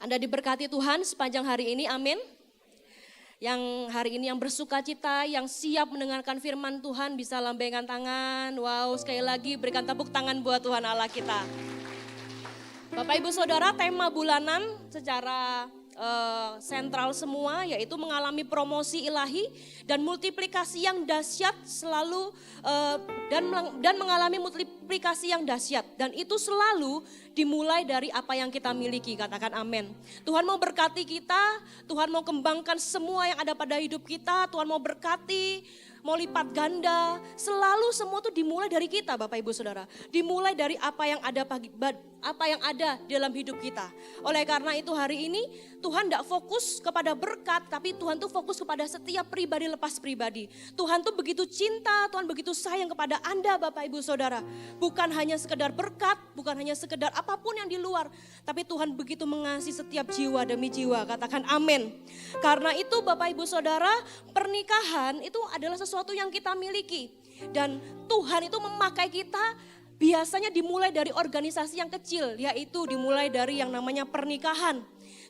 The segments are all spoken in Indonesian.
Anda diberkati Tuhan sepanjang hari ini, amin. Yang hari ini yang bersuka cita, yang siap mendengarkan firman Tuhan bisa lambaikan tangan. Wow, sekali lagi berikan tepuk tangan buat Tuhan Allah kita. Bapak Ibu Saudara, tema bulanan secara sentral semua yaitu mengalami promosi ilahi dan multiplikasi yang dahsyat selalu dan mengalami multiplikasi yang dahsyat, dan itu selalu dimulai dari apa yang kita miliki. Katakan amin. Tuhan mau berkati kita, Tuhan mau kembangkan semua yang ada pada hidup kita, Tuhan mau berkati, mau lipat ganda, selalu semua itu dimulai dari kita Bapak Ibu Saudara. Dimulai dari apa yang ada dalam hidup kita. Oleh karena itu hari ini Tuhan tidak fokus kepada berkat, tapi Tuhan tuh fokus kepada setiap pribadi lepas pribadi. Tuhan tuh begitu cinta, Tuhan begitu sayang kepada Anda Bapak Ibu Saudara. Bukan hanya sekedar berkat, bukan hanya sekedar apapun yang di luar, tapi Tuhan begitu mengasihi setiap jiwa demi jiwa. Katakan amin. Karena itu Bapak Ibu Saudara, pernikahan itu adalah sesuatu yang kita miliki. Dan Tuhan itu memakai kita biasanya dimulai dari organisasi yang kecil, yaitu dimulai dari yang namanya pernikahan.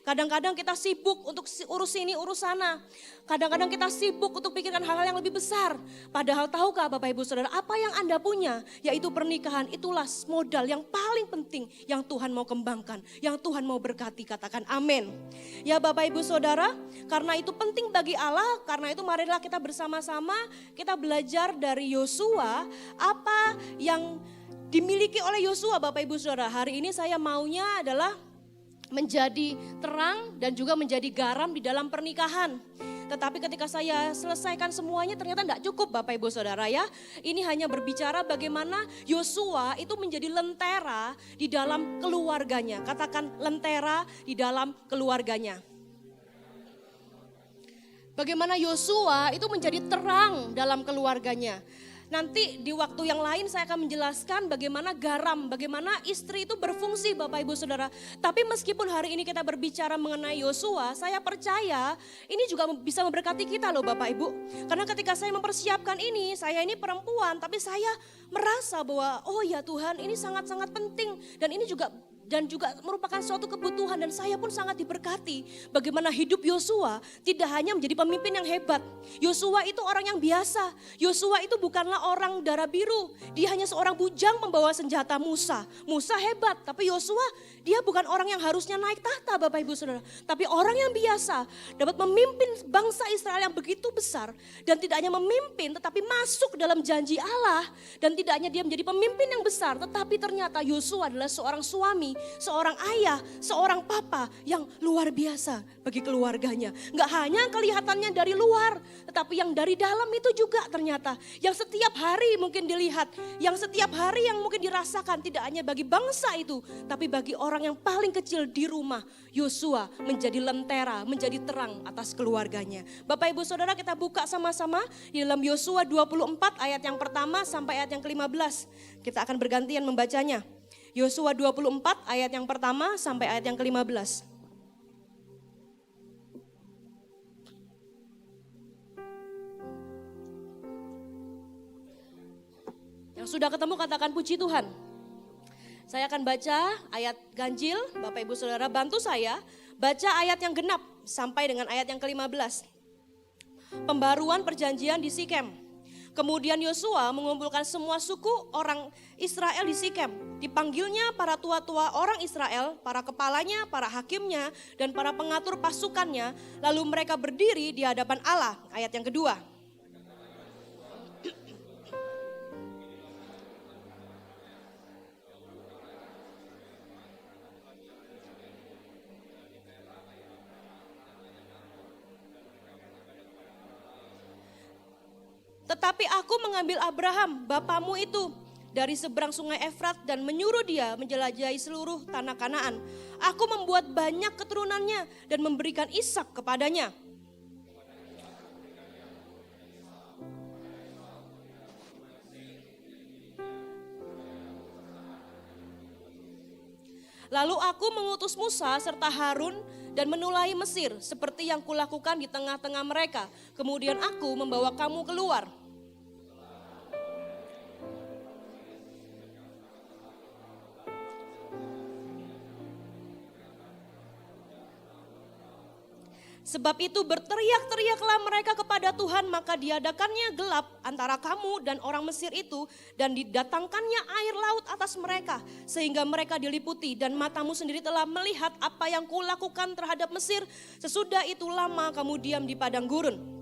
Kadang-kadang kita sibuk untuk urus ini, urus sana. Kadang-kadang kita sibuk untuk pikirkan hal-hal yang lebih besar. Padahal tahukah Bapak Ibu Saudara, apa yang Anda punya, yaitu pernikahan, itulah modal yang paling penting yang Tuhan mau kembangkan, yang Tuhan mau berkati. Katakan amin. Ya Bapak Ibu Saudara, karena itu penting bagi Allah, karena itu marilah kita bersama-sama kita belajar dari Yosua apa yang dimiliki oleh Yosua. Bapak Ibu Saudara, hari ini saya maunya adalah menjadi terang dan juga menjadi garam di dalam pernikahan. Tetapi ketika saya selesaikan semuanya ternyata tidak cukup Bapak Ibu Saudara ya. Ini hanya berbicara bagaimana Yosua itu menjadi lentera di dalam keluarganya. Katakan lentera di dalam keluarganya. Bagaimana Yosua itu menjadi terang dalam keluarganya. Nanti di waktu yang lain saya akan menjelaskan bagaimana garam, bagaimana istri itu berfungsi Bapak Ibu Saudara. Tapi meskipun hari ini kita berbicara mengenai Yosua, saya percaya ini juga bisa memberkati kita loh Bapak Ibu. Karena ketika saya mempersiapkan ini, saya ini perempuan, tapi saya merasa bahwa oh ya Tuhan, ini sangat-sangat penting. Dan ini juga merupakan suatu kebutuhan, dan saya pun sangat diberkati. Bagaimana hidup Yosua tidak hanya menjadi pemimpin yang hebat. Yosua itu orang yang biasa. Yosua itu bukanlah orang darah biru. Dia hanya seorang bujang pembawa senjata Musa. Musa hebat, tapi Yosua dia bukan orang yang harusnya naik tahta Bapak Ibu Saudara. Tapi orang yang biasa dapat memimpin bangsa Israel yang begitu besar. Dan tidak hanya memimpin tetapi masuk dalam janji Allah. Dan tidak hanya dia menjadi pemimpin yang besar, tetapi ternyata Yosua adalah seorang suami, seorang ayah, seorang papa yang luar biasa bagi keluarganya. Gak hanya kelihatannya dari luar, tetapi yang dari dalam itu juga ternyata. Yang setiap hari mungkin dilihat, yang setiap hari yang mungkin dirasakan, tidak hanya bagi bangsa itu, tapi bagi orang yang paling kecil di rumah. Yosua menjadi lentera, menjadi terang atas keluarganya. Bapak Ibu Saudara, kita buka sama-sama di dalam Yosua 24 ayat yang pertama sampai ayat yang ke-15. Kita akan bergantian membacanya. Yosua 24 ayat yang pertama sampai ayat yang ke-15. Yang sudah ketemu katakan puji Tuhan. Saya akan baca ayat ganjil, Bapak Ibu Saudara bantu saya baca ayat yang genap sampai dengan ayat yang ke-15. Pembaruan perjanjian di Sikem. Kemudian Yosua mengumpulkan semua suku orang Israel di Sikem. Dipanggilnya para tua-tua orang Israel, para kepalanya, para hakimnya, dan para pengatur pasukannya. Lalu mereka berdiri di hadapan Allah. Ayat yang kedua. Tetapi aku mengambil Abraham, bapamu itu, dari seberang sungai Efrat dan menyuruh dia menjelajahi seluruh tanah Kanaan. Aku membuat banyak keturunannya dan memberikan Ishak kepadanya. Lalu aku mengutus Musa serta Harun dan menulahi Mesir seperti yang kulakukan di tengah-tengah mereka. Kemudian aku membawa kamu keluar. Sebab itu berteriak-teriaklah mereka kepada Tuhan, maka diadakannya gelap antara kamu dan orang Mesir itu, dan didatangkannya air laut atas mereka, sehingga mereka diliputi, dan matamu sendiri telah melihat apa yang kulakukan terhadap Mesir. Sesudah itu lama kamu diam di padang gurun.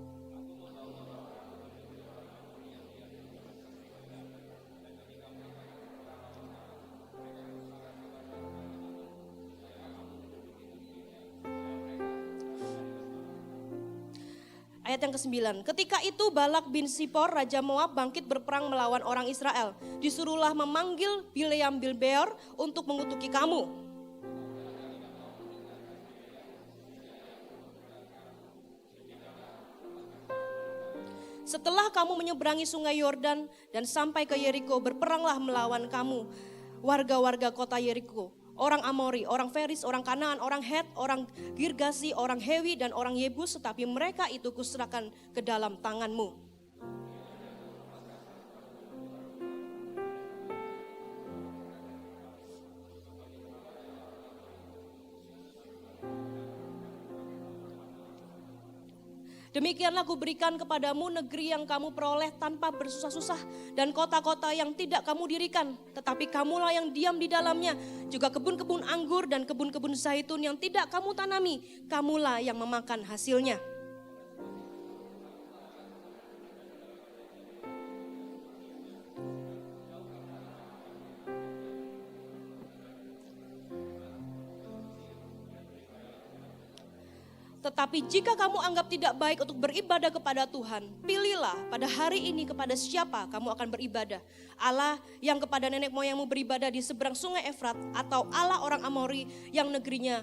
Ayat yang ke-9, ketika itu Balak bin Sipor, Raja Moab bangkit berperang melawan orang Israel. Disuruhlah memanggil Bileam bin Beor untuk mengutuki kamu. Setelah kamu menyeberangi sungai Yordan dan sampai ke Yeriko, berperanglah melawan kamu, warga-warga kota Yeriko. Orang Amori, orang Feris, orang Kanaan, orang Het, orang Girgasi, orang Hewi, dan orang Yebus, tetapi mereka itu kuserahkan ke dalam tanganmu. Demikianlah kuberikan kepadamu negeri yang kamu peroleh tanpa bersusah-susah, dan kota-kota yang tidak kamu dirikan, tetapi kamulah yang diam di dalamnya. Juga kebun-kebun anggur dan kebun-kebun zaitun yang tidak kamu tanami, kamulah yang memakan hasilnya. Tetapi jika kamu anggap tidak baik untuk beribadah kepada Tuhan, pilihlah pada hari ini kepada siapa kamu akan beribadah. Allah yang kepada nenek moyangmu beribadah di seberang sungai Efrat, atau Allah orang Amori yang negerinya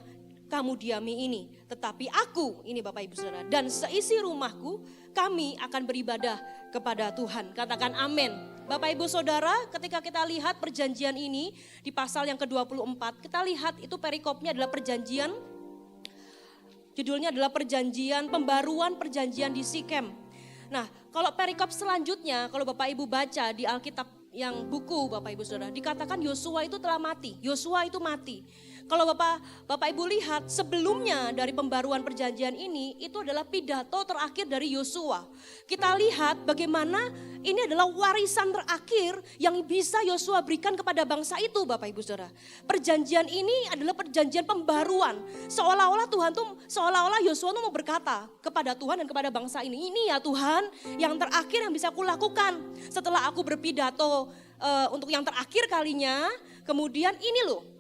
kamu diami ini. Tetapi aku, ini Bapak Ibu Saudara, dan seisi rumahku, kami akan beribadah kepada Tuhan. Katakan amin. Bapak Ibu Saudara, ketika kita lihat perjanjian ini di pasal yang ke-24, kita lihat itu perikopnya adalah perjanjian. Judulnya adalah pembaruan perjanjian di Sikem. Nah, kalau perikop selanjutnya, kalau Bapak Ibu baca di Alkitab yang buku Bapak Ibu Saudara, dikatakan Yosua itu telah mati. Yosua itu mati. Kalau Bapak Ibu lihat sebelumnya dari pembaruan perjanjian ini, itu adalah pidato terakhir dari Yosua. Kita lihat bagaimana ini adalah warisan terakhir yang bisa Yosua berikan kepada bangsa itu, Bapak Ibu Saudara. Perjanjian ini adalah perjanjian pembaruan. Seolah-olah Yosua itu mau berkata kepada Tuhan dan kepada bangsa ini ya Tuhan, yang terakhir yang bisa aku lakukan setelah aku berpidato untuk yang terakhir kalinya, kemudian ini loh.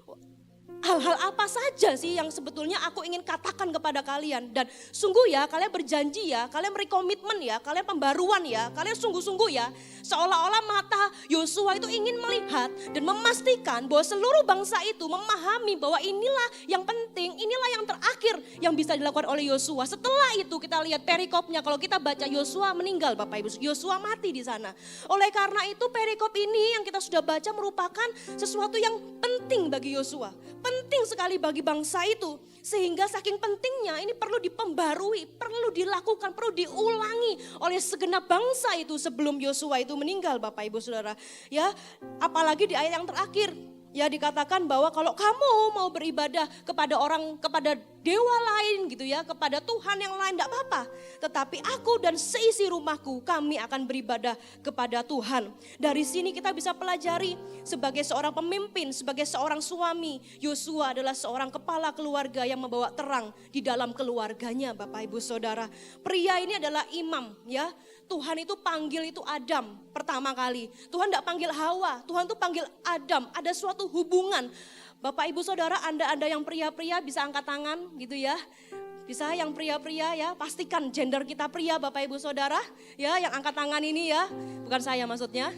Hal-hal apa saja sih yang sebetulnya aku ingin katakan kepada kalian. Dan sungguh ya, kalian berjanji ya, kalian berkomitmen ya, kalian pembaruan ya, kalian sungguh-sungguh ya. Seolah-olah mata Yosua itu ingin melihat dan memastikan bahwa seluruh bangsa itu memahami bahwa inilah yang penting, inilah yang terakhir yang bisa dilakukan oleh Yosua. Setelah itu kita lihat perikopnya, kalau kita baca Yosua meninggal Bapak Ibu, Yosua mati di sana. Oleh karena itu perikop ini yang kita sudah baca merupakan sesuatu yang penting bagi Yosua. Penting sekali bagi bangsa itu, sehingga saking pentingnya ini perlu dipembarui, perlu dilakukan, perlu diulangi oleh segenap bangsa itu sebelum Yosua itu meninggal Bapak Ibu Saudara. Ya, apalagi di ayat yang terakhir. Ya dikatakan bahwa kalau kamu mau beribadah kepada dewa lain gitu ya, kepada Tuhan yang lain enggak apa-apa. Tetapi aku dan seisi rumahku kami akan beribadah kepada Tuhan. Dari sini kita bisa pelajari sebagai seorang pemimpin, sebagai seorang suami, Yosua adalah seorang kepala keluarga yang membawa terang di dalam keluarganya Bapak Ibu Saudara. Pria ini adalah imam ya. Tuhan itu panggil itu Adam pertama kali. Tuhan tidak panggil Hawa, Tuhan itu panggil Adam. Ada suatu hubungan. Bapak Ibu Saudara, Anda yang pria-pria bisa angkat tangan gitu ya. Bisa yang pria-pria ya, pastikan gender kita pria Bapak Ibu Saudara. Ya, yang angkat tangan ini ya, bukan saya maksudnya.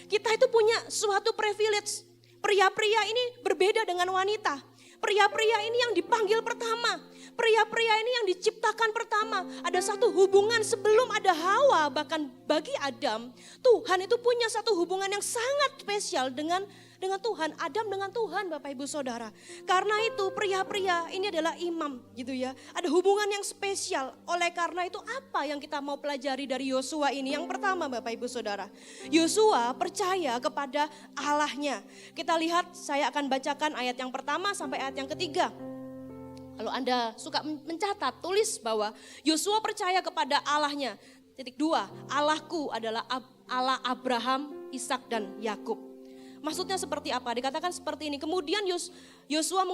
Kita itu punya suatu privilege. Pria-pria ini berbeda dengan wanita. Pria-pria ini yang dipanggil pertama. Pria-pria ini yang diciptakan pertama. Ada satu hubungan sebelum ada Hawa, bahkan bagi Adam, Tuhan itu punya satu hubungan yang sangat spesial dengan Tuhan, Adam dengan Tuhan Bapak Ibu Saudara. Karena itu pria-pria ini adalah imam gitu ya. Ada hubungan yang spesial. Oleh karena itu apa yang kita mau pelajari dari Yosua ini? Yang pertama Bapak Ibu Saudara, Yosua percaya kepada Allahnya. Kita lihat, saya akan bacakan ayat yang pertama sampai ayat yang ketiga. Kalau Anda suka mencatat, tulis bahwa Yosua percaya kepada Allahnya. Titik 2, Allahku adalah Allah Abraham, Ishak dan Yakub. Maksudnya seperti apa? Dikatakan seperti ini. Kemudian Yosua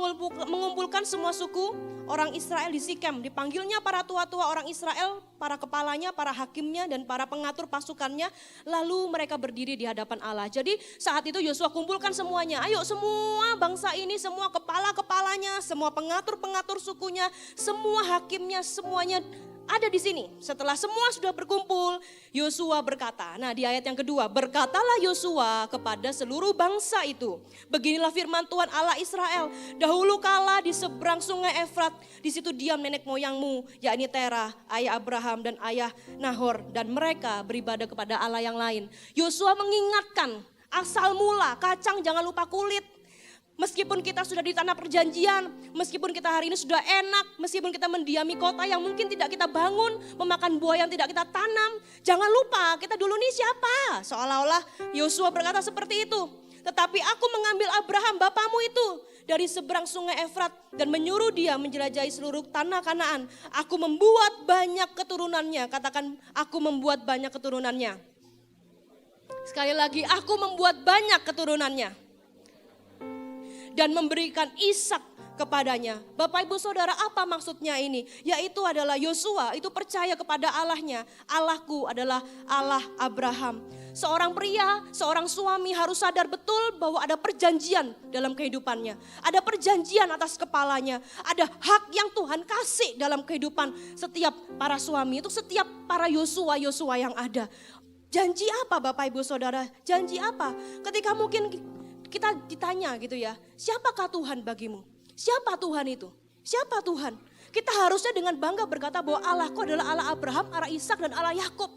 mengumpulkan semua suku orang Israel di Sikem. Dipanggilnya para tua-tua orang Israel, para kepalanya, para hakimnya, dan para pengatur pasukannya. Lalu mereka berdiri di hadapan Allah. Jadi saat itu Yosua kumpulkan semuanya. Ayo semua bangsa ini, semua kepala-kepalanya, semua pengatur-pengatur sukunya, semua hakimnya, semuanya ada di sini. Setelah semua sudah berkumpul, Yosua berkata, nah di ayat yang kedua, berkatalah Yosua kepada seluruh bangsa itu, beginilah firman Tuhan Allah Israel, dahulu kala di seberang sungai Efrat, di situ diam nenek moyangmu, yakni Terah, ayah Abraham dan ayah Nahor, dan mereka beribadah kepada Allah yang lain. Yosua mengingatkan, asal mula kacang jangan lupa kulit. Meskipun kita sudah di tanah perjanjian, meskipun kita hari ini sudah enak, meskipun kita mendiami kota yang mungkin tidak kita bangun, memakan buah yang tidak kita tanam, jangan lupa kita dulu nih siapa? Seolah-olah Yosua berkata seperti itu. Tetapi aku mengambil Abraham bapamu itu dari seberang sungai Efrat dan menyuruh dia menjelajahi seluruh tanah Kanaan. Aku membuat banyak keturunannya, katakan aku membuat banyak keturunannya. Sekali lagi, aku membuat banyak keturunannya. Dan memberikan Ishak kepadanya. Bapak ibu saudara, apa maksudnya ini? Yaitu adalah Yosua itu percaya kepada Allahnya. Allahku adalah Allah Abraham. Seorang pria, seorang suami harus sadar betul bahwa ada perjanjian dalam kehidupannya. Ada perjanjian atas kepalanya. Ada hak yang Tuhan kasih dalam kehidupan setiap para suami. Itu setiap para Yosua yang ada. Janji apa Bapak ibu saudara? Janji apa? Ketika mungkin kita ditanya gitu ya, siapakah Tuhan bagimu? Siapa Tuhan itu? Siapa Tuhan? Kita harusnya dengan bangga berkata bahwa Allahku adalah Allah Abraham, Allah Ishak dan Allah Yakub.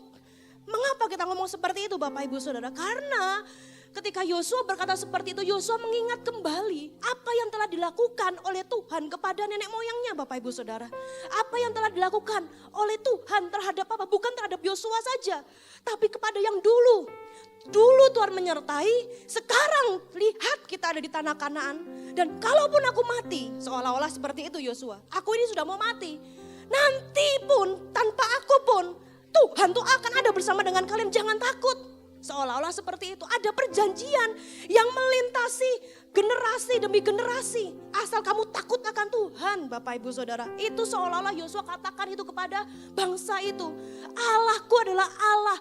Mengapa kita ngomong seperti itu Bapak Ibu Saudara? Karena ketika Yosua berkata seperti itu, Yosua mengingat kembali apa yang telah dilakukan oleh Tuhan kepada nenek moyangnya Bapak Ibu Saudara. Apa yang telah dilakukan oleh Tuhan terhadap apa? Bukan terhadap Yosua saja, tapi kepada yang dulu. Dulu Tuhan menyertai, sekarang lihat kita ada di tanah Kanaan. Dan kalaupun aku mati, seolah-olah seperti itu Yosua. Aku ini sudah mau mati. Nanti pun, tanpa aku pun, Tuhan tuh akan ada bersama dengan kalian, jangan takut. Seolah-olah seperti itu, ada perjanjian yang melintasi generasi demi generasi. Asal kamu takut akan Tuhan Bapak Ibu Saudara. Itu seolah-olah Yosua katakan itu kepada bangsa itu. Allahku adalah Allah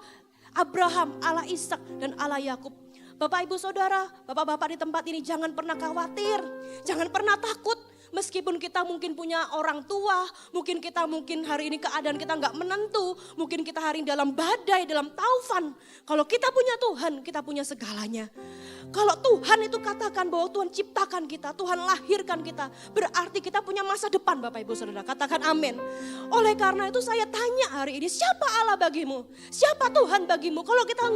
Abraham, Allah Ishak dan Allah Yakub. Bapak ibu saudara, bapak-bapak di tempat ini jangan pernah khawatir, jangan pernah takut. Meskipun kita mungkin punya orang tua, mungkin hari ini keadaan kita nggak menentu, mungkin kita hari ini dalam badai, dalam taufan. Kalau kita punya Tuhan, kita punya segalanya. Kalau Tuhan itu katakan bahwa Tuhan ciptakan kita, Tuhan lahirkan kita, berarti kita punya masa depan Bapak Ibu Saudara. Katakan amin. Oleh karena itu saya tanya hari ini, siapa Allah bagimu? Siapa Tuhan bagimu? Kalau kita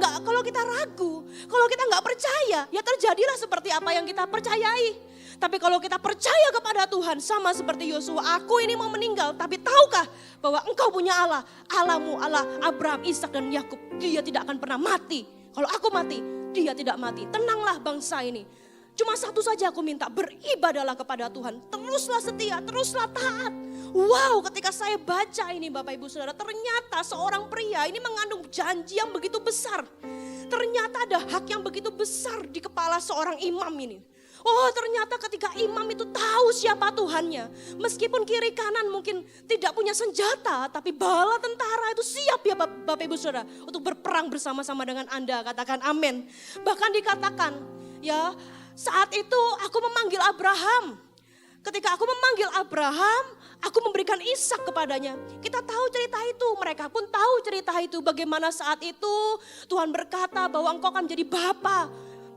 ragu, kalau kita nggak percaya, ya terjadilah seperti apa yang kita percayai. Tapi kalau kita percaya kepada Tuhan, sama seperti Yosua, aku ini mau meninggal, tapi tahukah bahwa engkau punya Allah, Allahmu, Allah Abraham, Ishak dan Yakub, dia tidak akan pernah mati. Kalau aku mati, dia tidak mati. Tenanglah bangsa ini. Cuma satu saja aku minta, beribadahlah kepada Tuhan. Teruslah setia, teruslah taat. Wow, ketika saya baca ini Bapak Ibu Saudara, ternyata seorang pria ini mengandung janji yang begitu besar. Ternyata ada hak yang begitu besar di kepala seorang imam ini. Oh, ternyata ketika imam itu tahu siapa Tuhannya, meskipun kiri kanan mungkin tidak punya senjata, tapi bala tentara itu siap ya Bapak Ibu Saudara untuk berperang bersama-sama dengan Anda. Katakan amin. Bahkan dikatakan ya, saat itu aku memanggil Abraham. Ketika aku memanggil Abraham, aku memberikan Ishak kepadanya. Kita tahu cerita itu, mereka pun tahu cerita itu. Bagaimana saat itu Tuhan berkata bahwa engkau akan menjadi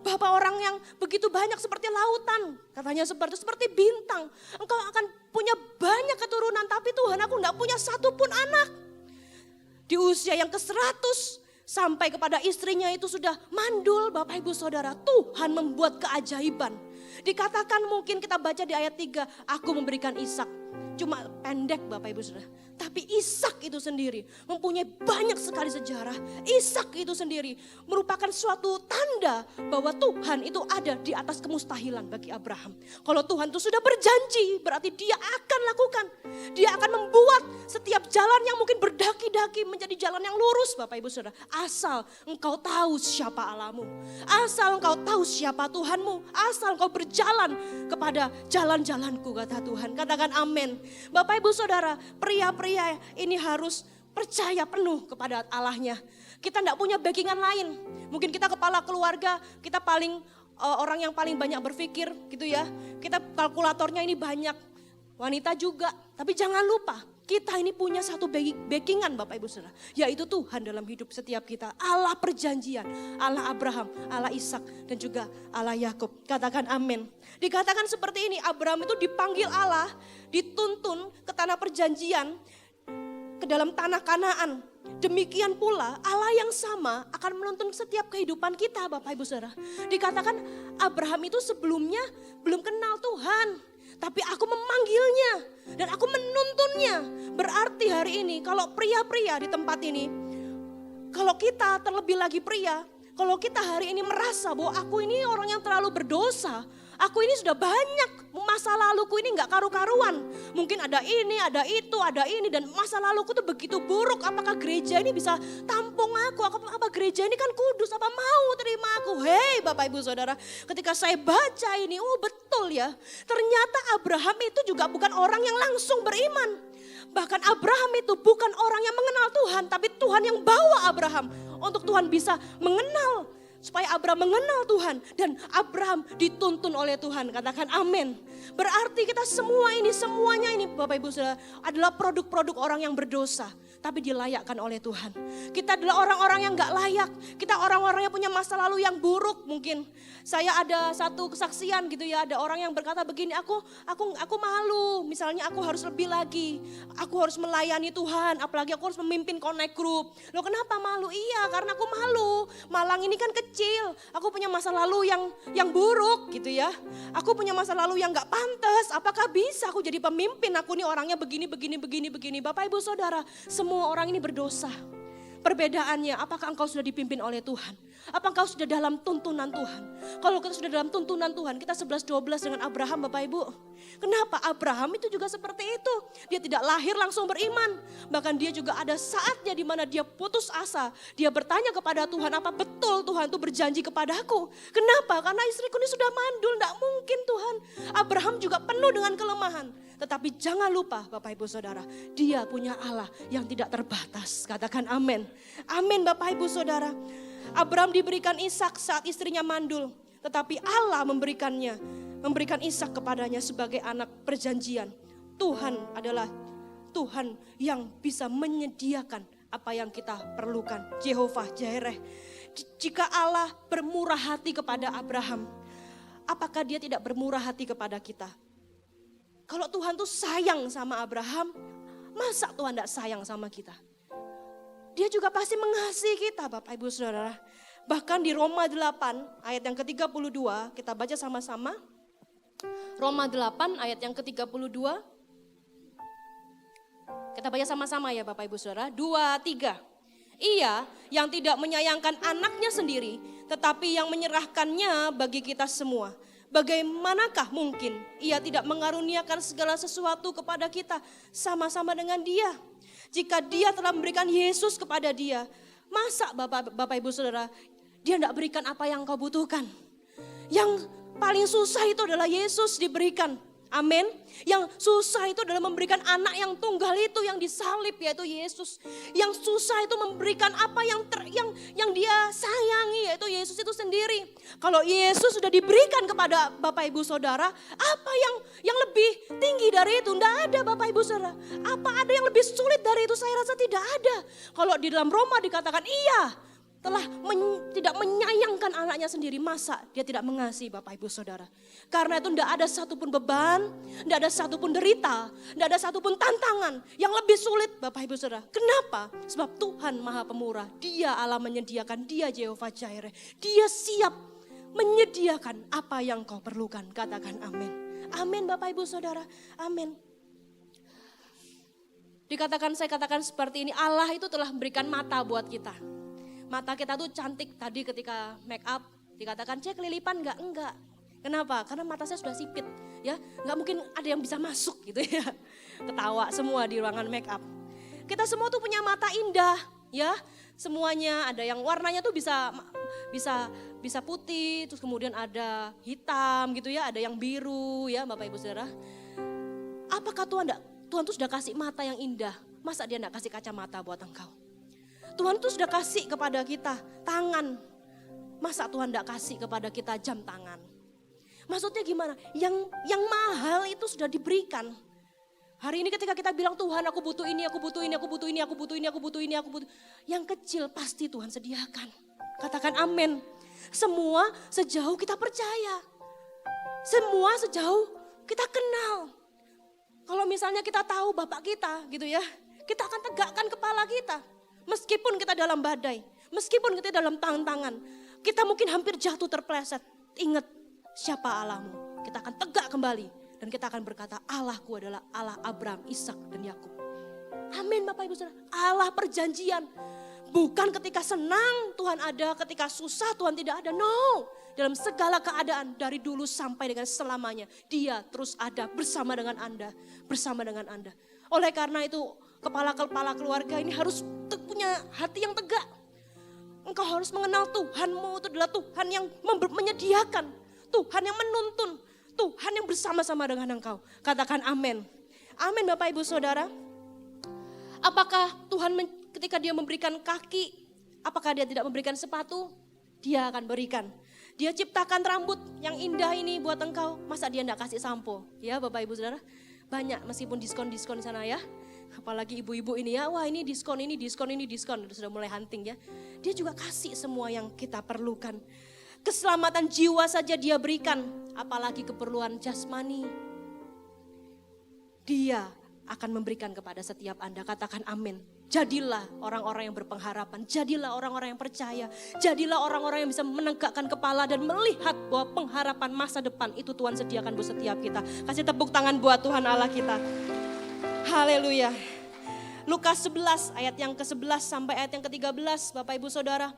Bapa orang yang begitu banyak seperti lautan. Katanya seperti bintang. Engkau akan punya banyak keturunan, tapi Tuhan aku enggak punya satu pun anak. Di usia yang ke-100 sampai kepada istrinya itu sudah mandul Bapak Ibu Saudara. Tuhan membuat keajaiban. Dikatakan mungkin kita baca di ayat 3, aku memberikan Ishak. cuma pendek Bapak Ibu Saudara. Tapi Ishak itu sendiri mempunyai banyak sekali sejarah. Ishak itu sendiri merupakan suatu tanda bahwa Tuhan itu ada di atas kemustahilan bagi Abraham. Kalau Tuhan itu sudah berjanji, berarti dia akan lakukan. Dia akan membuat setiap jalan yang mungkin berdaki-daki menjadi jalan yang lurus Bapak Ibu Saudara. Asal engkau tahu siapa Allahmu. Asal engkau tahu siapa Tuhanmu. Asal engkau berjalan kepada jalan-jalanku kata Tuhan. Katakan amin. Bapak Ibu Saudara, pria-pria ini harus percaya penuh kepada Allahnya. Kita tidak punya backingan lain. Mungkin kita kepala keluarga, kita orang yang paling banyak berpikir gitu ya. Kita kalkulatornya ini banyak. Wanita juga. Tapi jangan lupa, kita ini punya satu backingan Bapak Ibu Saudara. Yaitu Tuhan dalam hidup setiap kita. Allah perjanjian, Allah Abraham, Allah Ishak dan juga Allah Yakub. Katakan amin. Dikatakan seperti ini, Abraham itu dipanggil Allah, dituntun ke tanah perjanjian, ke dalam tanah Kanaan. Demikian pula Allah yang sama akan menuntun setiap kehidupan kita Bapak Ibu Saudara. Dikatakan Abraham itu sebelumnya belum kenal Tuhan. Tapi aku memanggilnya dan aku menuntunnya. Berarti hari ini kalau pria-pria di tempat ini, kalau kita terlebih lagi pria, kalau kita hari ini merasa bahwa aku ini orang yang terlalu berdosa, aku ini sudah banyak, masa laluku ini gak karu-karuan. Mungkin ada ini, ada itu, ada ini, dan masa laluku tuh begitu buruk. Apakah gereja ini bisa tampung aku? Apa gereja ini kan kudus, apa mau terima aku? Hei Bapak Ibu Saudara, ketika saya baca ini, oh betul ya. Ternyata Abraham itu juga bukan orang yang langsung beriman. Bahkan Abraham itu bukan orang yang mengenal Tuhan, tapi Tuhan yang bawa Abraham untuk Tuhan bisa mengenal. Supaya Abraham mengenal Tuhan dan Abraham dituntun oleh Tuhan. Katakan amin. Berarti kita semuanya ini Bapak Ibu Saudara adalah produk-produk orang yang berdosa. Tapi dilayakkan oleh Tuhan. Kita adalah orang-orang yang gak layak. Kita orang-orang yang punya masa lalu yang buruk mungkin. Saya ada satu kesaksian gitu ya. Ada orang yang berkata begini, aku malu. Misalnya aku harus lebih lagi. Aku harus melayani Tuhan. Apalagi aku harus memimpin connect group. Loh kenapa malu? Iya karena aku malu. Malang ini kan kecil. Aku punya masa lalu yang buruk gitu ya. Aku punya masa lalu yang gak pantas. Apakah bisa aku jadi pemimpin? Aku nih orangnya begini. Bapak Ibu Saudara, semua orang ini berdosa. Perbedaannya, apakah engkau sudah dipimpin oleh Tuhan? Apakah engkau sudah dalam tuntunan Tuhan? Kalau kita sudah dalam tuntunan Tuhan, kita 11-12 dengan Abraham Bapak Ibu. Kenapa? Abraham itu juga seperti itu. Dia tidak lahir langsung beriman. Bahkan dia juga ada saatnya di mana dia putus asa. Dia bertanya kepada Tuhan, apa betul Tuhan itu berjanji kepadaku? Kenapa? Karena istriku ini sudah mandul, tidak mungkin Tuhan. Abraham juga penuh dengan kelemahan. Tetapi jangan lupa Bapak Ibu Saudara, dia punya Allah yang tidak terbatas. Katakan amin. Amin Bapak Ibu Saudara. Abraham diberikan Ishak saat istrinya mandul. Tetapi Allah memberikan Ishak kepadanya sebagai anak perjanjian. Tuhan adalah Tuhan yang bisa menyediakan apa yang kita perlukan. Jehovah Jireh. Jika Allah bermurah hati kepada Abraham, apakah dia tidak bermurah hati kepada kita? Kalau Tuhan tuh sayang sama Abraham, masa Tuhan tidak sayang sama kita? Dia juga pasti mengasihi kita Bapak Ibu Saudara. Bahkan di Roma 8 ayat yang ke-32, kita baca sama-sama. Roma 8 ayat yang ke-32. Kita baca sama-sama ya Bapak Ibu Saudara. 2, 3. Ia yang tidak menyayangkan anaknya sendiri, tetapi yang menyerahkannya bagi kita semua. Bagaimanakah mungkin ia tidak mengaruniakan segala sesuatu kepada kita sama-sama dengan dia? Jika dia telah memberikan Yesus kepada dia, masa Bapak Ibu Saudara, dia tidak berikan apa yang kau butuhkan? Yang paling susah itu adalah Yesus diberikan. Amin. Yang susah itu adalah memberikan anak yang tunggal itu yang disalib yaitu Yesus. Yang susah itu memberikan apa yang dia sayangi yaitu Yesus itu sendiri. Kalau Yesus sudah diberikan kepada Bapak Ibu Saudara, apa yang lebih tinggi dari itu? Tidak ada Bapak Ibu Saudara. Apa ada yang lebih sulit dari itu? Saya rasa tidak ada. Kalau di dalam Roma dikatakan iya. Telah tidak menyayangkan anaknya sendiri, masa dia tidak mengasihi Bapak Ibu Saudara. Karena itu tidak ada satupun beban, tidak ada satupun derita, tidak ada satupun tantangan yang lebih sulit Bapak Ibu Saudara. Kenapa? Sebab Tuhan Maha Pemurah, Dia Allah menyediakan, Dia Jehovah Jireh. Dia siap menyediakan apa yang kau perlukan. Katakan amin. Amin Bapak Ibu Saudara, amin. Saya katakan seperti ini, Allah itu telah memberikan mata buat kita. Mata kita tuh cantik, tadi ketika make up dikatakan cek kelilipan enggak. Kenapa? Karena mata saya sudah sipit, ya nggak mungkin ada yang bisa masuk gitu ya. Ketawa semua di ruangan make up. Kita semua tuh punya mata indah, ya semuanya ada yang warnanya tuh bisa putih, terus kemudian ada hitam gitu ya, ada yang biru ya Bapak Ibu Saudara. Apakah Tuhan tuh sudah kasih mata yang indah, masa dia enggak kasih kacamata buat engkau? Tuhan tuh sudah kasih kepada kita tangan, masa Tuhan enggak kasih kepada kita jam tangan? Maksudnya gimana? Yang mahal itu sudah diberikan. Hari ini ketika kita bilang Tuhan aku butuh ini, aku butuh ini, aku butuh ini, aku butuh ini, aku butuh ini, aku butuh. Yang kecil pasti Tuhan sediakan. Katakan amin. Semua sejauh kita percaya. Semua sejauh kita kenal. Kalau misalnya kita tahu Bapak kita gitu ya, kita akan tegakkan kepala kita. Meskipun kita dalam badai, meskipun kita dalam tantangan, kita mungkin hampir jatuh terpeleset. Ingat siapa Allahmu, kita akan tegak kembali. Dan kita akan berkata Allahku adalah Allah Abraham, Ishak dan Yakub. Amin Bapak Ibu Saudara, Allah perjanjian. Bukan ketika senang Tuhan ada, ketika susah Tuhan tidak ada, no. Dalam segala keadaan dari dulu sampai dengan selamanya. Dia terus ada bersama dengan Anda. Bersama dengan Anda. Oleh karena itu kepala-kepala keluarga ini harus punya hati yang tegak. Engkau harus mengenal Tuhanmu itu adalah Tuhan yang menyediakan. Tuhan yang menuntun. Tuhan yang bersama-sama dengan engkau. Katakan amin. Amin Bapak Ibu Saudara. Apakah Tuhan ketika dia memberikan kaki, apakah dia tidak memberikan sepatu? Dia akan berikan. Dia ciptakan rambut yang indah ini buat engkau. Masa dia enggak kasih sampo? Ya Bapak Ibu Saudara. Banyak meskipun diskon-diskon di sana ya. Apalagi ibu-ibu ini ya. Wah ini diskon, ini diskon, ini diskon. Sudah mulai hunting ya. Dia juga kasih semua yang kita perlukan. Keselamatan jiwa saja dia berikan. Apalagi keperluan jasmani. Dia akan memberikan kepada setiap Anda. Katakan amin. Jadilah orang-orang yang berpengharapan. Jadilah orang-orang yang percaya. Jadilah orang-orang yang bisa menegakkan kepala dan melihat bahwa pengharapan masa depan itu Tuhan sediakan buat setiap kita. Kasih tepuk tangan buat Tuhan Allah kita. Haleluya. Lukas 11 ayat yang ke-11 sampai ayat yang ke-13 Bapak Ibu Saudara.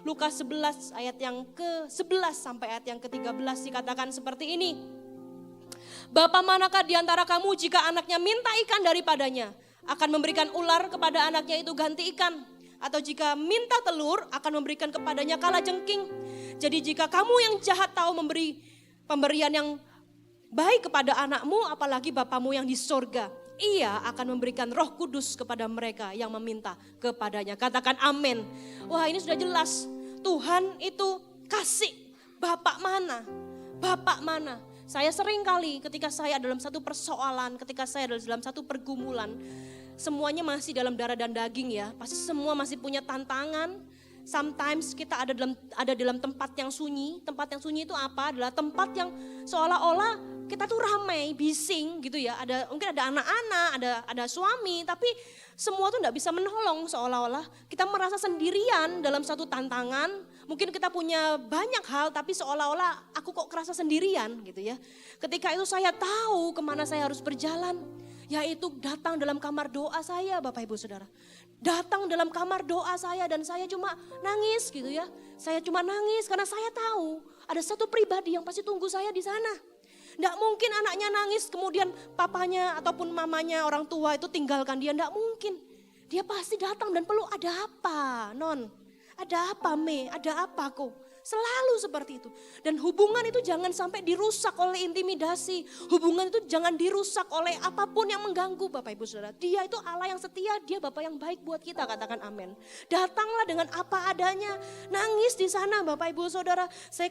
Lukas 11 ayat yang ke-11 sampai ayat yang ke-13 dikatakan seperti ini. Bapa manakah di antara kamu jika anaknya minta ikan daripadanya, akan memberikan ular kepada anaknya itu ganti ikan. Atau jika minta telur, akan memberikan kepadanya kalajengking. Jadi jika kamu yang jahat tahu memberi pemberian yang baik kepada anakmu, apalagi Bapamu yang di sorga, Ia akan memberikan Roh Kudus kepada mereka yang meminta kepadanya. Katakan amin. Wah ini sudah jelas. Tuhan itu kasih. Bapak mana? Bapak mana? Saya sering kali ketika saya dalam satu persoalan, ketika saya dalam satu pergumulan, semuanya masih dalam darah dan daging ya. Pasti semua masih punya tantangan. Sometimes kita ada dalam tempat yang sunyi. Tempat yang sunyi itu apa? Adalah tempat yang seolah-olah kita tuh ramai, bising gitu ya. Mungkin ada anak-anak, ada suami, tapi semua tuh enggak bisa menolong seolah-olah. Kita merasa sendirian dalam satu tantangan. Mungkin kita punya banyak hal tapi seolah-olah aku kok kerasa sendirian gitu ya. Ketika itu saya tahu kemana saya harus berjalan. Yaitu datang dalam kamar doa saya Bapak Ibu Saudara. Datang dalam kamar doa saya dan saya cuma nangis gitu ya. Saya cuma nangis karena saya tahu ada satu pribadi yang pasti tunggu saya di sana. Nggak mungkin anaknya nangis kemudian papanya ataupun mamanya orang tua itu tinggalkan dia. Nggak mungkin. Dia pasti datang dan perlu ada apa non? Ada apa Me? Ada apa kok? Selalu seperti itu. Dan hubungan itu jangan sampai dirusak oleh intimidasi. Hubungan itu jangan dirusak oleh apapun yang mengganggu Bapak Ibu Saudara. Dia itu Allah yang setia, dia Bapak yang baik buat kita, katakan amin. Datanglah dengan apa adanya. Nangis di sana Bapak Ibu Saudara. Saya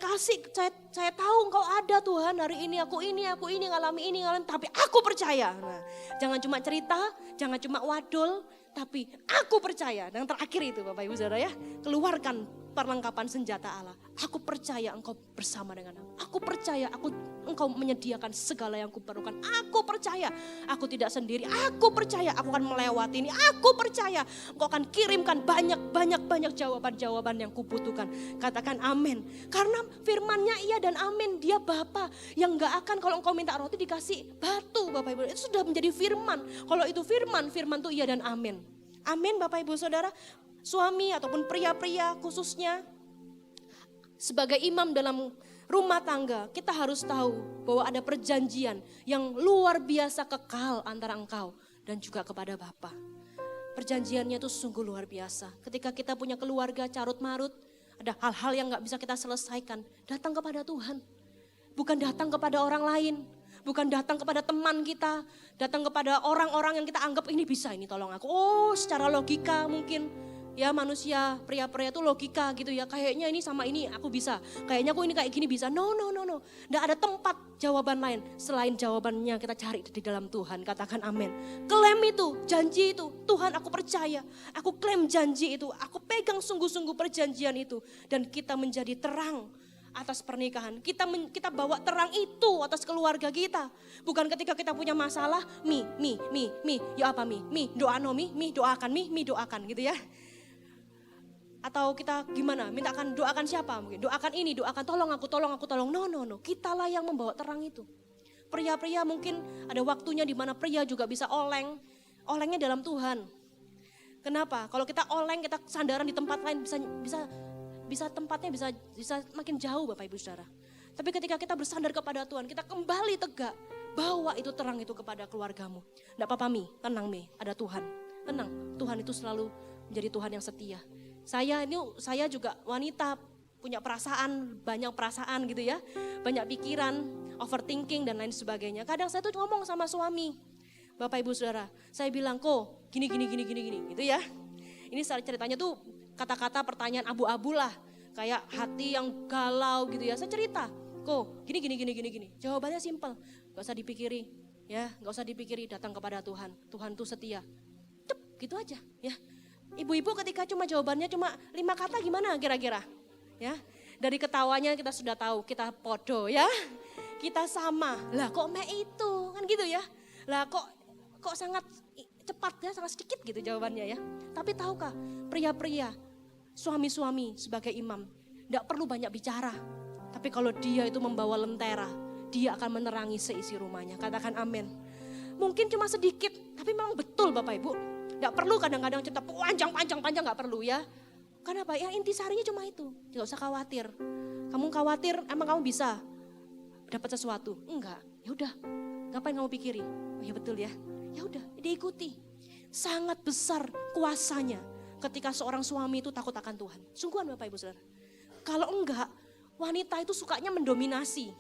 tahu engkau ada Tuhan hari ini. Aku ini ngalami ini. Tapi aku percaya. Nah, jangan cuma cerita, jangan cuma wadul. Tapi aku percaya. Dan yang terakhir itu Bapak Ibu Saudara ya. Keluarkan perlengkapan senjata Allah. Aku percaya engkau bersama dengan aku. Aku percaya aku Engkau menyediakan segala yang kuperlukan. Aku percaya, aku tidak sendiri. Aku percaya aku akan melewati ini. Aku percaya Engkau akan kirimkan banyak jawaban-jawaban yang kubutuhkan. Katakan amin. Karena firman-Nya iya dan amin. Dia Bapa yang gak akan kalau engkau minta roti dikasih batu, Bapak Ibu. Itu sudah menjadi firman. Kalau itu firman itu iya dan amin. Amin Bapak Ibu Saudara. Suami ataupun pria-pria khususnya sebagai imam dalam rumah tangga, kita harus tahu bahwa ada perjanjian yang luar biasa kekal antara engkau dan juga kepada Bapa. Perjanjiannya itu sungguh luar biasa. Ketika kita punya keluarga carut marut, ada hal-hal yang gak bisa kita selesaikan, datang kepada Tuhan. Bukan datang kepada orang lain, bukan datang kepada teman kita, datang kepada orang-orang yang kita anggap ini bisa, ini tolong aku. Oh, secara logika mungkin. Ya manusia, pria-pria itu logika gitu ya. Kayaknya ini sama ini aku bisa. Kayaknya aku ini kayak gini bisa. No. Nggak ada tempat jawaban lain. Selain jawabannya kita cari di dalam Tuhan. Katakan amin. Klaim itu, janji itu. Tuhan aku percaya. Aku klaim janji itu. Aku pegang sungguh-sungguh perjanjian itu. Dan kita menjadi terang atas pernikahan. Kita bawa terang itu atas keluarga kita. Bukan ketika kita punya masalah. Mi. Ya apa mi? Mi doa no mi doakan mi doakan gitu ya. Atau kita gimana, doakan siapa mungkin, doakan ini, doakan tolong aku. No. Kitalah yang membawa terang itu. Pria-pria mungkin ada waktunya di mana pria juga bisa olengnya dalam Tuhan. Kenapa? Kalau kita oleng, kita sandaran di tempat lain bisa tempatnya bisa makin jauh Bapak Ibu Saudara. Tapi ketika kita bersandar kepada Tuhan, kita kembali tegak, bawa itu terang itu kepada keluargamu. Enggak apa-apa tenang ada Tuhan. Tenang, Tuhan itu selalu menjadi Tuhan yang setia. Saya juga wanita, punya perasaan, banyak perasaan gitu ya. Banyak pikiran, overthinking dan lain sebagainya. Kadang saya tuh ngomong sama suami, Bapak Ibu Saudara, saya bilang kok gini gitu ya. Ini ceritanya tuh kata-kata pertanyaan abu-abu lah. Kayak hati yang galau gitu ya. Saya cerita, kok gini. Jawabannya simpel, gak usah dipikiri ya. Gak usah dipikiri, datang kepada Tuhan. Tuhan tuh setia. Gitu aja ya. Ibu-ibu ketika jawabannya cuma 5 kata gimana kira-kira? Ya, dari ketawanya kita sudah tahu kita podo ya. Kita sama. Lah kok itu kan gitu ya. Lah kok sangat cepat ya, sangat sedikit gitu jawabannya ya. Tapi tahukah pria-pria, suami-suami sebagai imam enggak perlu banyak bicara. Tapi kalau dia itu membawa lentera, dia akan menerangi seisi rumahnya. Katakan amin. Mungkin cuma sedikit, tapi memang betul Bapak Ibu. Gak perlu kadang-kadang cerita panjang gak perlu ya. Kenapa? Ya intisarinya cuma itu. Gak usah khawatir. Kamu khawatir emang kamu bisa dapat sesuatu? Enggak. Ya udah. Ngapain kamu pikiri? Oh ya betul ya. Ya udah, diikuti. Sangat besar kuasanya ketika seorang suami itu takut akan Tuhan. Sungguhan Bapak Ibu Saudara. Kalau enggak, wanita itu sukanya mendominasi.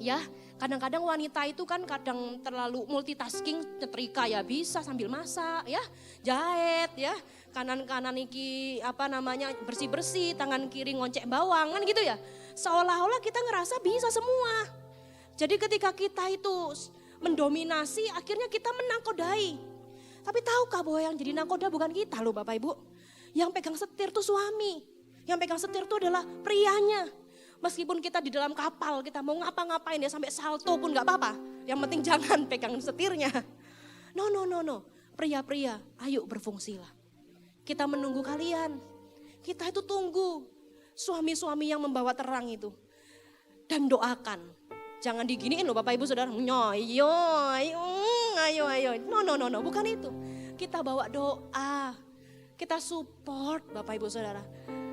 Ya, kadang-kadang wanita itu kan kadang terlalu multitasking, nyetrika ya bisa sambil masak ya, jahit ya, kanan-kanan iki bersih-bersih, tangan kiri ngoncek bawang kan gitu ya. Seolah-olah kita ngerasa bisa semua. Jadi ketika kita itu mendominasi, akhirnya kita menangkodai. Tapi tahukah bahwa yang jadi nakoda bukan kita loh Bapak Ibu. Yang pegang setir tuh suami, yang pegang setir tuh adalah prianya. Meskipun kita di dalam kapal, kita mau ngapa-ngapain ya sampai salto pun gak apa-apa. Yang penting jangan pegang setirnya. No. Pria-pria, ayo berfungsilah. Kita menunggu kalian. Kita itu tunggu suami-suami yang membawa terang itu. Dan doakan. Jangan diginiin loh Bapak Ibu Saudara. Ayo. No. Bukan itu. Kita bawa doa. Kita support Bapak Ibu Saudara.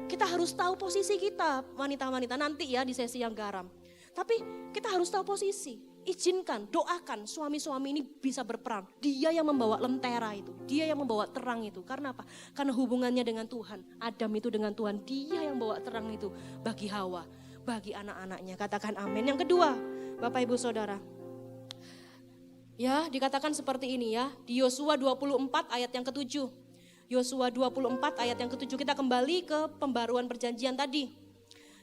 Kita harus tahu posisi kita, wanita-wanita nanti ya di sesi yang garam. Tapi kita harus tahu posisi. Izinkan, doakan suami-suami ini bisa berperan. Dia yang membawa lentera itu, dia yang membawa terang itu. Karena apa? Karena hubungannya dengan Tuhan. Adam itu dengan Tuhan, dia yang bawa terang itu bagi Hawa, bagi anak-anaknya. Katakan amin. Yang kedua, Bapak Ibu Saudara. Ya, dikatakan seperti ini ya, di Yosua 24 ayat yang ke-7. Yosua 24 ayat yang ke-7, kita kembali ke pembaruan perjanjian tadi.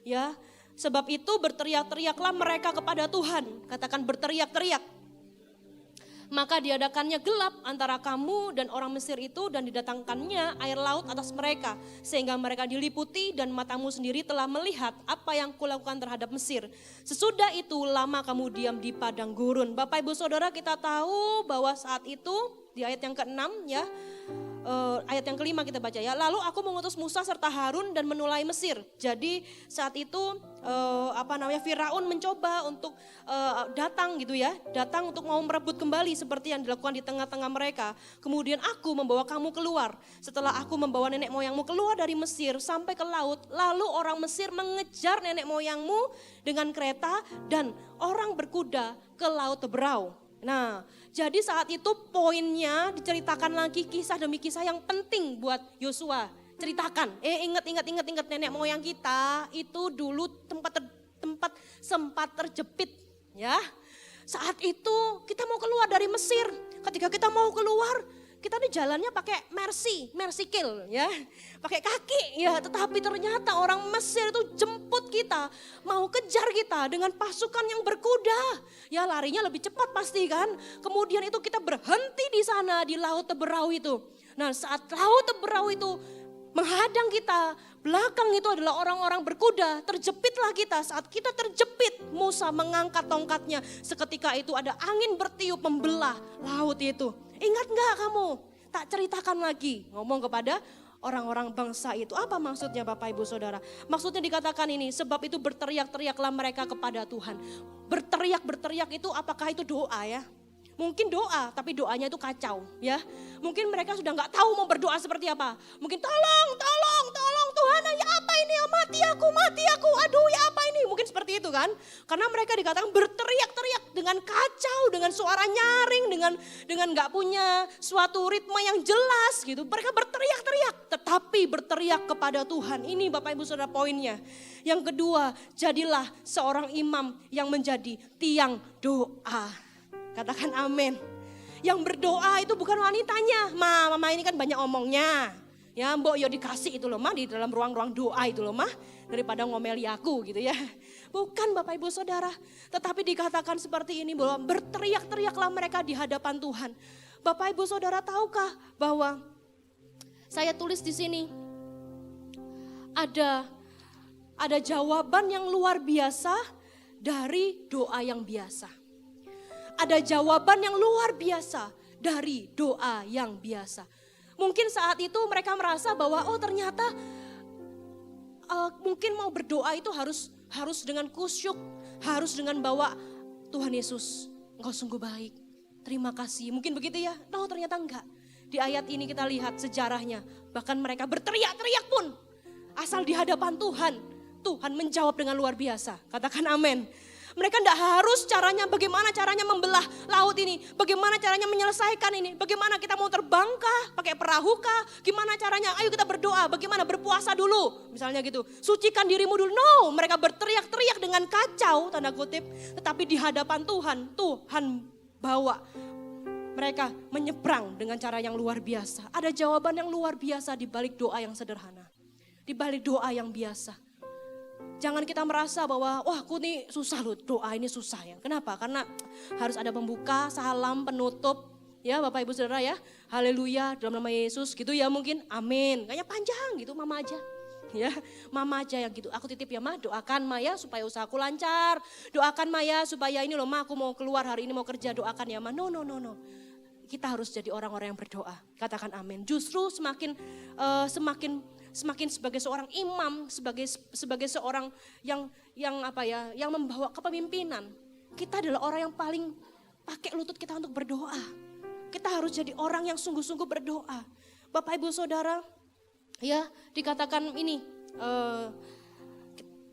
Ya, sebab itu berteriak-teriaklah mereka kepada Tuhan. Katakan berteriak-teriak. Maka diadakannya gelap antara kamu dan orang Mesir itu dan didatangkannya air laut atas mereka. Sehingga mereka diliputi dan matamu sendiri telah melihat apa yang kulakukan terhadap Mesir. Sesudah itu lama kamu diam di padang gurun. Bapak Ibu Saudara, kita tahu bahwa saat itu di ayat yang ke-6 ya. Ayat yang kelima kita baca ya. Lalu aku mengutus Musa serta Harun dan menulai Mesir. Jadi saat itu Firaun mencoba untuk datang gitu ya. Datang untuk mau merebut kembali seperti yang dilakukan di tengah-tengah mereka. Kemudian aku membawa kamu keluar. Setelah aku membawa nenek moyangmu keluar dari Mesir sampai ke laut. Lalu orang Mesir mengejar nenek moyangmu dengan kereta dan orang berkuda ke laut Teberau. Nah, jadi saat itu poinnya diceritakan lagi kisah demi kisah yang penting buat Yosua. Ceritakan, ingat nenek moyang kita itu dulu tempat sempat terjepit ya. Saat itu kita mau keluar dari Mesir. Ketika kita mau keluar, kita nih jalannya pakai mersikil ya, pakai kaki ya. Tetapi ternyata orang Mesir itu jemput kita, mau kejar kita dengan pasukan yang berkuda. Ya larinya lebih cepat pasti kan. Kemudian itu kita berhenti di sana di Laut Teberau itu. Nah saat Laut Teberau itu menghadang kita, belakang itu adalah orang-orang berkuda, terjepitlah kita. Saat kita terjepit, Musa mengangkat tongkatnya. Seketika itu ada angin bertiup membelah laut itu. Ingat gak kamu? Tak ceritakan lagi, ngomong kepada orang-orang bangsa itu. Apa maksudnya Bapak Ibu Saudara? Maksudnya dikatakan ini, sebab itu berteriak-teriaklah mereka kepada Tuhan. Berteriak itu apakah itu doa ya? Mungkin doa, tapi doanya itu kacau ya. Mungkin mereka sudah gak tahu mau berdoa seperti apa. Mungkin tolong Tuhan, ya apa ini ya, mati aku, aduh ya apa ini. Mungkin seperti itu kan. Karena mereka dikatakan berteriak-teriak dengan kacau, dengan suara nyaring, dengan gak punya suatu ritme yang jelas gitu. Mereka berteriak-teriak, tetapi berteriak kepada Tuhan. Ini Bapak Ibu Saudara poinnya. Yang kedua, jadilah seorang imam yang menjadi tiang doa. Katakan amin. Yang berdoa itu bukan wanitanya. Mama ini kan banyak omongnya. Ya mbok yo dikasih itu loh mah di dalam ruang-ruang doa itu loh mah. Daripada ngomeli aku gitu ya. Bukan Bapak Ibu Saudara. Tetapi dikatakan seperti ini bahwa berteriak-teriaklah mereka di hadapan Tuhan. Bapak Ibu Saudara tahukah bahwa saya tulis di sini. Ada jawaban yang luar biasa dari doa yang biasa. Ada jawaban yang luar biasa dari doa yang biasa. Mungkin saat itu mereka merasa bahwa ternyata mungkin mau berdoa itu harus dengan kusyuk, harus dengan bawa Tuhan Yesus, Engkau sungguh baik, terima kasih. Mungkin begitu ya? No, ternyata enggak. Di ayat ini kita lihat sejarahnya, bahkan mereka berteriak-teriak pun asal di hadapan Tuhan. Tuhan menjawab dengan luar biasa. Katakan amin. Mereka tidak harus bagaimana caranya membelah laut ini. Bagaimana caranya menyelesaikan ini. Bagaimana kita mau terbang kah? Pakai perahu kah? Gimana caranya? Ayo kita berdoa. Bagaimana berpuasa dulu. Misalnya gitu. Sucikan dirimu dulu. No, mereka berteriak-teriak dengan kacau tanda kutip. Tetapi di hadapan Tuhan bawa mereka menyeberang dengan cara yang luar biasa. Ada jawaban yang luar biasa di balik doa yang sederhana. Di balik doa yang biasa. Jangan kita merasa bahwa wah aku nih susah loh, doa ini susah ya. Kenapa? Karena harus ada pembuka, salam, penutup. Ya Bapak Ibu Saudara ya, haleluya dalam nama Yesus gitu ya mungkin, amin. Kayaknya panjang gitu, mama aja. Ya, mama aja yang gitu. Aku titip ya Ma, doakan Ma ya supaya usahaku lancar. Doakan Ma ya supaya ini loh Ma, aku mau keluar hari ini mau kerja, doakan ya Ma. No. Kita harus jadi orang-orang yang berdoa. Katakan amin. Justru semakin sebagai seorang imam, sebagai seorang yang membawa kepemimpinan. Kita adalah orang yang paling pakai lutut kita untuk berdoa. Kita harus jadi orang yang sungguh-sungguh berdoa. Bapak Ibu Saudara, ya dikatakan ini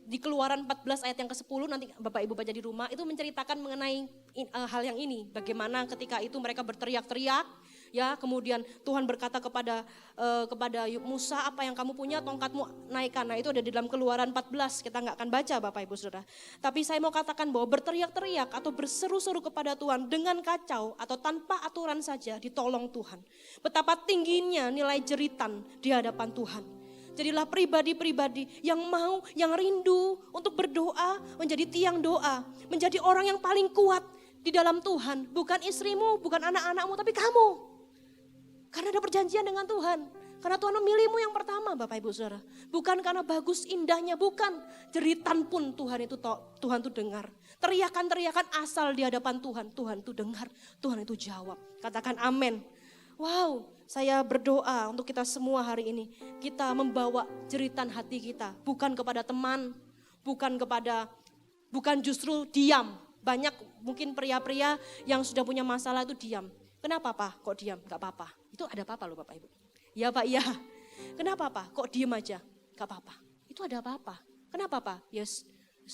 di Keluaran 14 ayat yang ke-10 nanti Bapak Ibu baca di rumah itu menceritakan mengenai hal yang ini. Bagaimana ketika itu mereka berteriak-teriak. Ya, kemudian Tuhan berkata kepada Musa, apa yang kamu punya tongkatmu naikkan. Nah itu ada di dalam Keluaran 14, kita nggak akan baca Bapak Ibu Saudara. Tapi saya mau katakan bahwa berteriak-teriak atau berseru-seru kepada Tuhan dengan kacau atau tanpa aturan saja ditolong Tuhan. Betapa tingginya nilai jeritan di hadapan Tuhan. Jadilah pribadi-pribadi yang rindu untuk berdoa, menjadi tiang doa, menjadi orang yang paling kuat di dalam Tuhan. Bukan istrimu, bukan anak-anakmu, tapi kamu. Karena ada perjanjian dengan Tuhan. Karena Tuhan memilihmu yang pertama Bapak Ibu Saudara. Bukan karena bagus indahnya, bukan. Jeritan pun Tuhan itu dengar. Teriakan-teriakan asal di hadapan Tuhan itu dengar, Tuhan itu jawab. Katakan amin. Wow, saya berdoa untuk kita semua hari ini. Kita membawa jeritan hati kita. Bukan kepada teman, bukan justru diam. Banyak mungkin pria-pria yang sudah punya masalah itu diam. Kenapa Pak? Kok diam? Gak apa-apa. Itu ada apa-apa loh Bapak Ibu. Ya Pak, iya. Kenapa Pak? Kok diem aja? Gak apa-apa. Itu ada apa-apa. Kenapa Pak? Yes,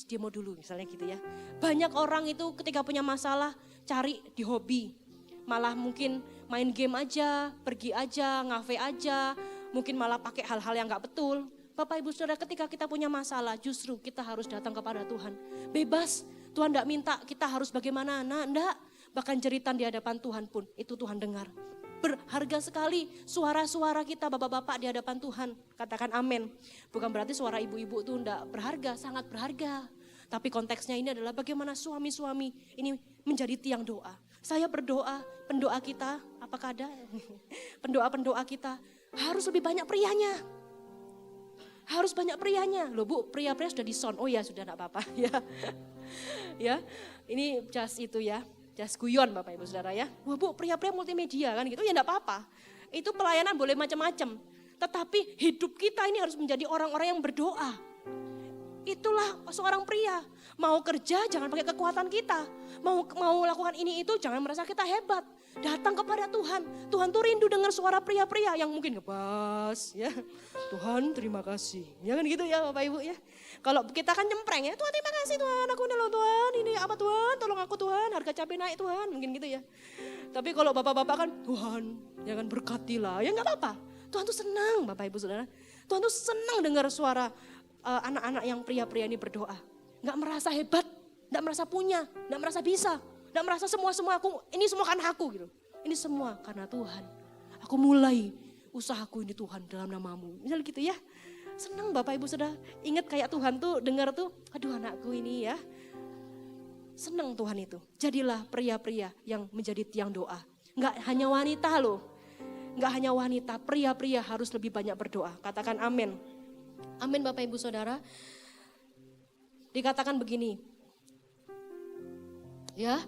demo dulu misalnya gitu ya. Banyak orang itu ketika punya masalah cari di hobi. Malah mungkin main game aja, pergi aja, ngafe aja. Mungkin malah pakai hal-hal yang gak betul. Bapak Ibu Saudara, ketika kita punya masalah justru kita harus datang kepada Tuhan. Bebas, Tuhan gak minta kita harus bagaimana. Nah enggak, bahkan jeritan di hadapan Tuhan pun itu Tuhan dengar. Berharga sekali suara-suara kita bapak-bapak di hadapan Tuhan. Katakan amin. Bukan berarti suara ibu-ibu itu enggak berharga, sangat berharga. Tapi konteksnya ini adalah bagaimana suami-suami ini menjadi tiang doa. Saya berdoa, pendoa kita, apakah ada? Pendoa-pendoa kita harus lebih banyak prianya. Harus banyak prianya. Loh Bu, pria-pria sudah di sound. Oh ya sudah enggak apa-apa. Ya, ini just itu ya. Jas guyon Bapak Ibu Saudara ya. Wah Bu, pria-pria multimedia kan gitu ya enggak apa-apa. Itu pelayanan boleh macam-macam. Tetapi hidup kita ini harus menjadi orang-orang yang berdoa. Itulah seorang pria. Mau kerja jangan pakai kekuatan kita. Mau lakukan ini itu jangan merasa kita hebat. Datang kepada Tuhan. Tuhan tuh rindu dengar suara pria-pria yang mungkin ngebas ya. Tuhan terima kasih. Ya kan gitu ya Bapak Ibu ya. Kalau kita kan nyempreng ya, Tuhan terima kasih Tuhan, aku nolong Tuhan, ini apa Tuhan, tolong aku Tuhan, harga cabai naik Tuhan, mungkin gitu ya. Tapi kalau bapak-bapak kan, Tuhan jangan berkatilah, ya gak apa-apa. Tuhan tuh senang Bapak Ibu Saudara, Tuhan tuh senang dengar suara anak-anak yang pria-pria ini berdoa. Gak merasa hebat, gak merasa punya, gak merasa bisa, gak merasa semua aku, ini semua karena aku gitu. Ini semua karena Tuhan, aku mulai usahaku ini Tuhan dalam namamu, misalnya gitu ya. Senang Bapak Ibu Saudara, ingat kayak Tuhan tuh dengar tuh, aduh anakku ini ya. Senang Tuhan itu, jadilah pria-pria yang menjadi tiang doa. Enggak hanya wanita loh, enggak hanya wanita, pria-pria harus lebih banyak berdoa. Katakan amin. Amin Bapak Ibu Saudara. Dikatakan begini, ya,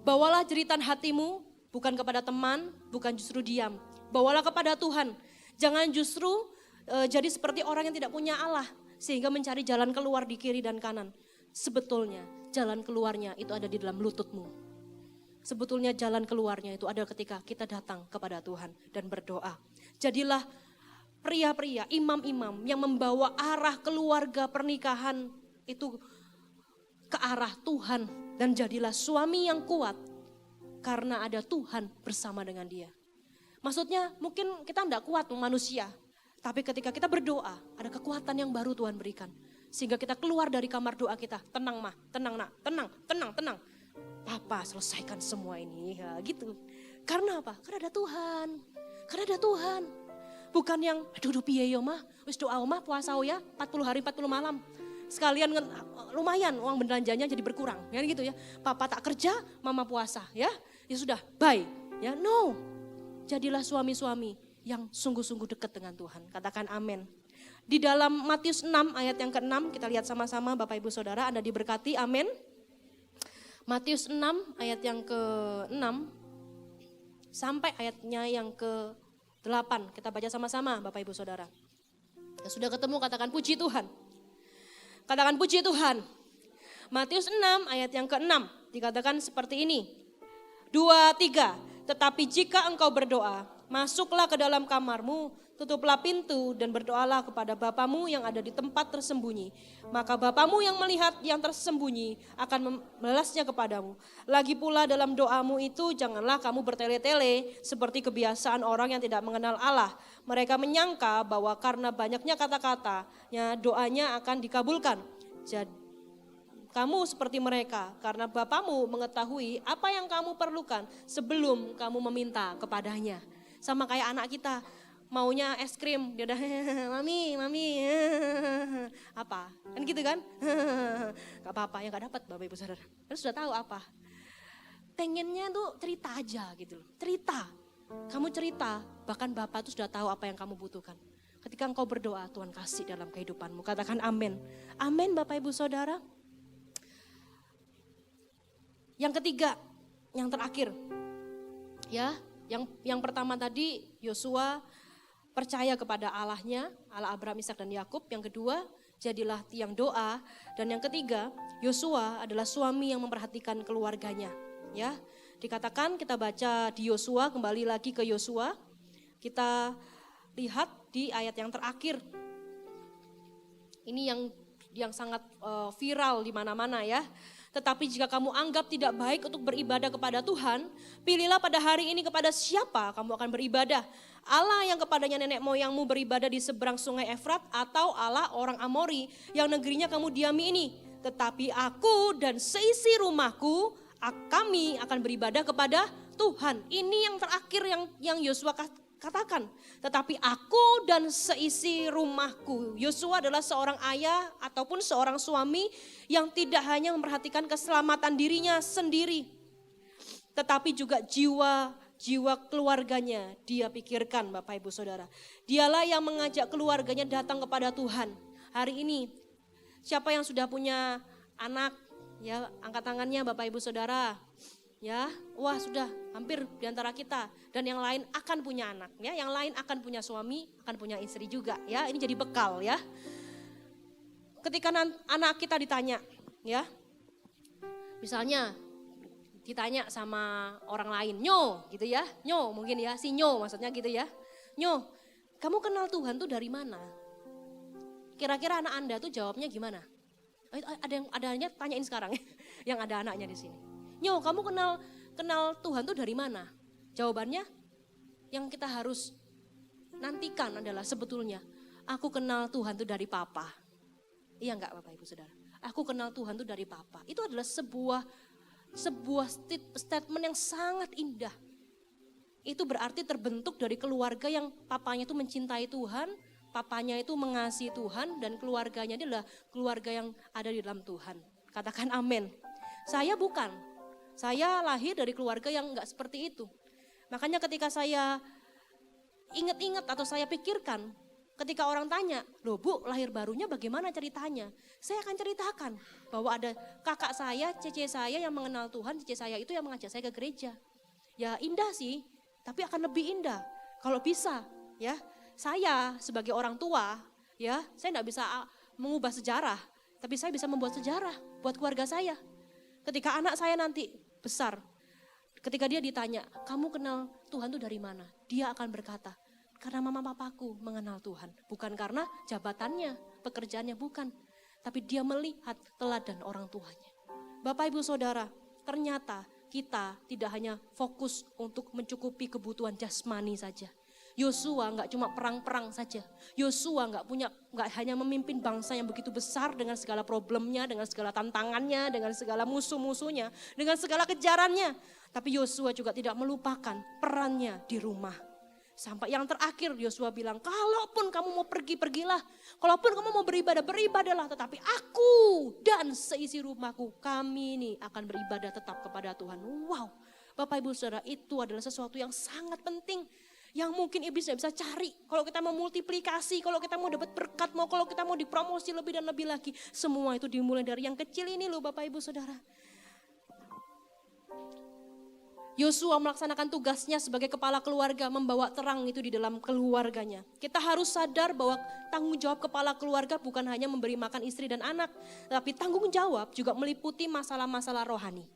bawalah jeritan hatimu bukan kepada teman, bukan justru diam. Bawalah kepada Tuhan, jangan justru jadi seperti orang yang tidak punya Allah sehingga mencari jalan keluar di kiri dan kanan. Sebetulnya jalan keluarnya itu ada di dalam lututmu. Sebetulnya jalan keluarnya itu ada ketika kita datang kepada Tuhan dan berdoa. Jadilah pria-pria, imam-imam yang membawa arah keluarga pernikahan itu ke arah Tuhan. Dan jadilah suami yang kuat karena ada Tuhan bersama dengan dia. Maksudnya mungkin kita tidak kuat manusia. Tapi ketika kita berdoa, ada kekuatan yang baru Tuhan berikan. Sehingga kita keluar dari kamar doa kita, tenang mah, tenang nak, tenang. Papa selesaikan semua ini, ya, gitu. Karena apa? Karena ada Tuhan. Bukan yang, aduh piye yo mah, wis doa mah puasa ya, 40 hari 40 malam. Sekalian lumayan uang belanjanya jadi berkurang, ya gitu ya. Papa tak kerja, mama puasa, ya sudah, bye. Ya no, jadilah suami-suami yang sungguh-sungguh dekat dengan Tuhan. Katakan amin. Di dalam Matius 6 ayat yang ke-6 kita lihat sama-sama Bapak Ibu Saudara, Anda diberkati, amin. Matius 6 ayat yang ke-6 sampai ayatnya yang ke-8. Kita baca sama-sama Bapak Ibu Saudara. Yang sudah ketemu katakan puji Tuhan. Katakan puji Tuhan. Matius 6 ayat yang ke-6 dikatakan seperti ini. 2, 3. Tetapi jika engkau berdoa, masuklah ke dalam kamarmu, tutuplah pintu dan berdoalah kepada Bapamu yang ada di tempat tersembunyi. Maka Bapamu yang melihat yang tersembunyi akan membalasnya kepadamu. Lagi pula dalam doamu itu janganlah kamu bertele-tele seperti kebiasaan orang yang tidak mengenal Allah. Mereka menyangka bahwa karena banyaknya kata-katanya doanya akan dikabulkan. Jadi kamu seperti mereka karena Bapamu mengetahui apa yang kamu perlukan sebelum kamu meminta kepadanya. Sama kayak anak kita, maunya es krim, dia udah mami, apa? Kan gitu kan? Gak apa-apa, yang gak dapat Bapak Ibu Saudara. Terus sudah tahu apa? pengennya tuh cerita aja gitu loh. Cerita. Kamu cerita, bahkan Bapa tuh sudah tahu apa yang kamu butuhkan. Ketika engkau berdoa, Tuhan kasih dalam kehidupanmu. Katakan amin. Amin Bapak Ibu Saudara. Yang ketiga, yang terakhir. Ya, yang pertama tadi Yosua percaya kepada Allahnya, Allah Abraham, Ishak dan Yakub. Yang kedua, jadilah tiang doa. Dan yang ketiga, Yosua adalah suami yang memperhatikan keluarganya. Ya, dikatakan kita baca di Yosua, kembali lagi ke Yosua. Kita lihat di ayat yang terakhir. Ini yang sangat viral di mana-mana ya. Tetapi jika kamu anggap tidak baik untuk beribadah kepada Tuhan, pilihlah pada hari ini kepada siapa kamu akan beribadah. Allah yang kepadanya nenek moyangmu beribadah di seberang sungai Efrat, atau Allah orang Amori yang negerinya kamu diami ini. Tetapi aku dan seisi rumahku, kami akan beribadah kepada Tuhan. Ini yang terakhir yang Yosua katakan. Tetapi aku dan seisi rumahku. Yosua adalah seorang ayah ataupun seorang suami yang tidak hanya memperhatikan keselamatan dirinya sendiri, tetapi juga jiwa keluarganya dia pikirkan, Bapak Ibu Saudara. Dialah yang mengajak keluarganya datang kepada Tuhan. Hari ini siapa yang sudah punya anak? Ya, angkat tangannya Bapak Ibu Saudara. Ya, wah sudah hampir di antara kita. Dan yang lain akan punya anak, ya. Yang lain akan punya suami, akan punya istri juga, ya. Ini jadi bekal, ya. Ketika anak kita ditanya, ya. Misalnya ditanya sama orang lain, Nyo, gitu ya. Nyo, mungkin ya, si Nyo maksudnya gitu ya. Nyo, kamu kenal Tuhan tuh dari mana? Kira-kira anak Anda tuh jawabnya gimana? Adanya tanyain sekarang ya, yang ada anaknya di sini. Nyo, kamu kenal Tuhan tuh dari mana? Jawabannya yang kita harus nantikan adalah sebetulnya aku kenal Tuhan tuh dari Papa. Iya enggak Bapak Ibu Saudara? Aku kenal Tuhan tuh dari Papa. Itu adalah sebuah statement yang sangat indah. Itu berarti terbentuk dari keluarga yang papanya itu mencintai Tuhan, papanya itu mengasihi Tuhan, dan keluarganya adalah keluarga yang ada di dalam Tuhan. Katakan amin. Saya bukan. Saya lahir dari keluarga yang enggak seperti itu. Makanya ketika saya ingat-ingat atau saya pikirkan, ketika orang tanya, loh Bu, lahir barunya bagaimana ceritanya? Saya akan ceritakan bahwa ada kakak saya, cece saya yang mengenal Tuhan, cece saya itu yang mengajak saya ke gereja. Ya indah sih, tapi akan lebih indah kalau bisa, ya. Saya sebagai orang tua, ya, saya enggak bisa mengubah sejarah, tapi saya bisa membuat sejarah buat keluarga saya. Ketika anak saya nanti besar, ketika dia ditanya, kamu kenal Tuhan itu dari mana? Dia akan berkata, karena mama papaku mengenal Tuhan. Bukan karena jabatannya, pekerjaannya, bukan. Tapi dia melihat teladan orang tuanya. Bapak Ibu Saudara, ternyata kita tidak hanya fokus untuk mencukupi kebutuhan jasmani saja. Yosua enggak cuma perang-perang saja. Yosua enggak hanya memimpin bangsa yang begitu besar dengan segala problemnya, dengan segala tantangannya, dengan segala musuh-musuhnya, dengan segala kejarannya. Tapi Yosua juga tidak melupakan perannya di rumah. Sampai yang terakhir Yosua bilang, kalaupun kamu mau pergi, pergilah. Kalaupun kamu mau beribadah, beribadahlah. Tetapi aku dan seisi rumahku, kami ini akan beribadah tetap kepada Tuhan. Wow, Bapak Ibu Saudara, itu adalah sesuatu yang sangat penting. Yang mungkin iblis tidak bisa cari. Kalau kita mau multiplikasi, kalau kita mau dapat berkat, kalau kita mau dipromosi lebih dan lebih lagi. Semua itu dimulai dari yang kecil ini loh Bapak Ibu Saudara. Yosua melaksanakan tugasnya sebagai kepala keluarga, membawa terang itu di dalam keluarganya. Kita harus sadar bahwa tanggung jawab kepala keluarga bukan hanya memberi makan istri dan anak, tapi tanggung jawab juga meliputi masalah-masalah rohani.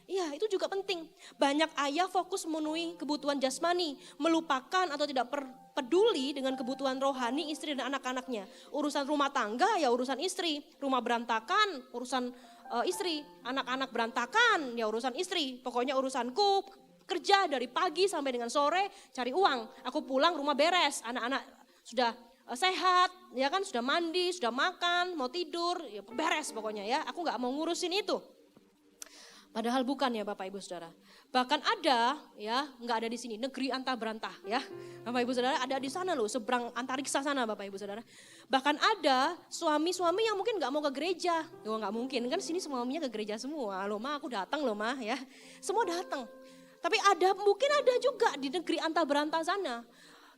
Iya, itu juga penting. Banyak ayah fokus memenuhi kebutuhan jasmani, melupakan atau tidak peduli dengan kebutuhan rohani istri dan anak-anaknya. Urusan rumah tangga ya urusan istri, rumah berantakan urusan istri, anak-anak berantakan ya urusan istri. Pokoknya urusanku kerja dari pagi sampai dengan sore cari uang. Aku pulang rumah beres, anak-anak sudah sehat, ya kan, sudah mandi, sudah makan, mau tidur, ya beres pokoknya ya. Aku nggak mau ngurusin itu. Padahal bukan ya Bapak Ibu Saudara. Bahkan ada ya, nggak ada di sini, negeri antah berantah ya. Bapak Ibu Saudara ada di sana loh, seberang antariksa sana Bapak Ibu Saudara. Bahkan ada suami-suami yang mungkin nggak mau ke gereja. Oh nggak mungkin, kan sini suaminya ke gereja semua. Loh ma, aku datang loh ma ya. Semua datang. Tapi mungkin ada juga di negeri antah berantah sana.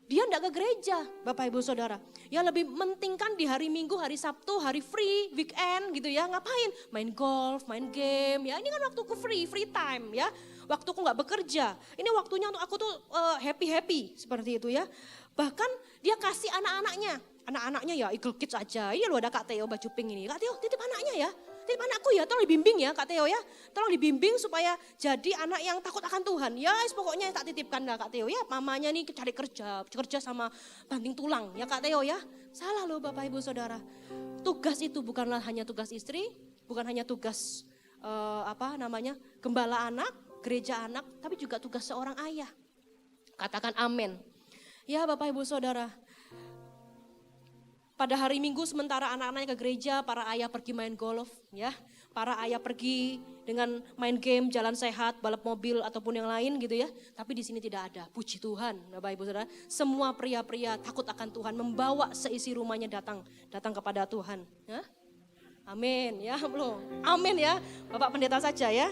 Dia enggak ke gereja, Bapak Ibu Saudara. Ya lebih mentingkan di hari Minggu, hari Sabtu, hari free, weekend gitu ya. Ngapain? Main golf, main game. Ya ini kan waktuku free time ya. Waktuku nggak bekerja. Ini waktunya untuk aku tuh happy seperti itu ya. Bahkan dia kasih anak-anaknya. Anak-anaknya ya Eagle Kids aja. Ini loh ada Kak Theo baju pink ini. Kak Theo titip anaknya ya. Titip anakku ya, tolong dibimbing ya Kak Theo ya. Tolong dibimbing supaya jadi anak yang takut akan Tuhan. Ya pokoknya tak titipkan lah Kak Theo ya. Mamanya nih cari kerja sama banting tulang ya Kak Theo ya. Salah loh Bapak Ibu Saudara. Tugas itu bukanlah hanya tugas istri, bukan hanya tugas gembala anak, gereja anak, tapi juga tugas seorang ayah. Katakan amin. Ya Bapak Ibu Saudara. Pada hari Minggu sementara anak-anaknya ke gereja, para ayah pergi main golf ya. Para ayah pergi dengan main game, jalan sehat, balap mobil ataupun yang lain gitu ya. Tapi di sini tidak ada. Puji Tuhan Bapak Ibu Saudara. Semua pria-pria takut akan Tuhan, membawa seisi rumahnya datang kepada Tuhan. Ya? Amin ya belum. Amin ya. Bapak pendeta saja ya.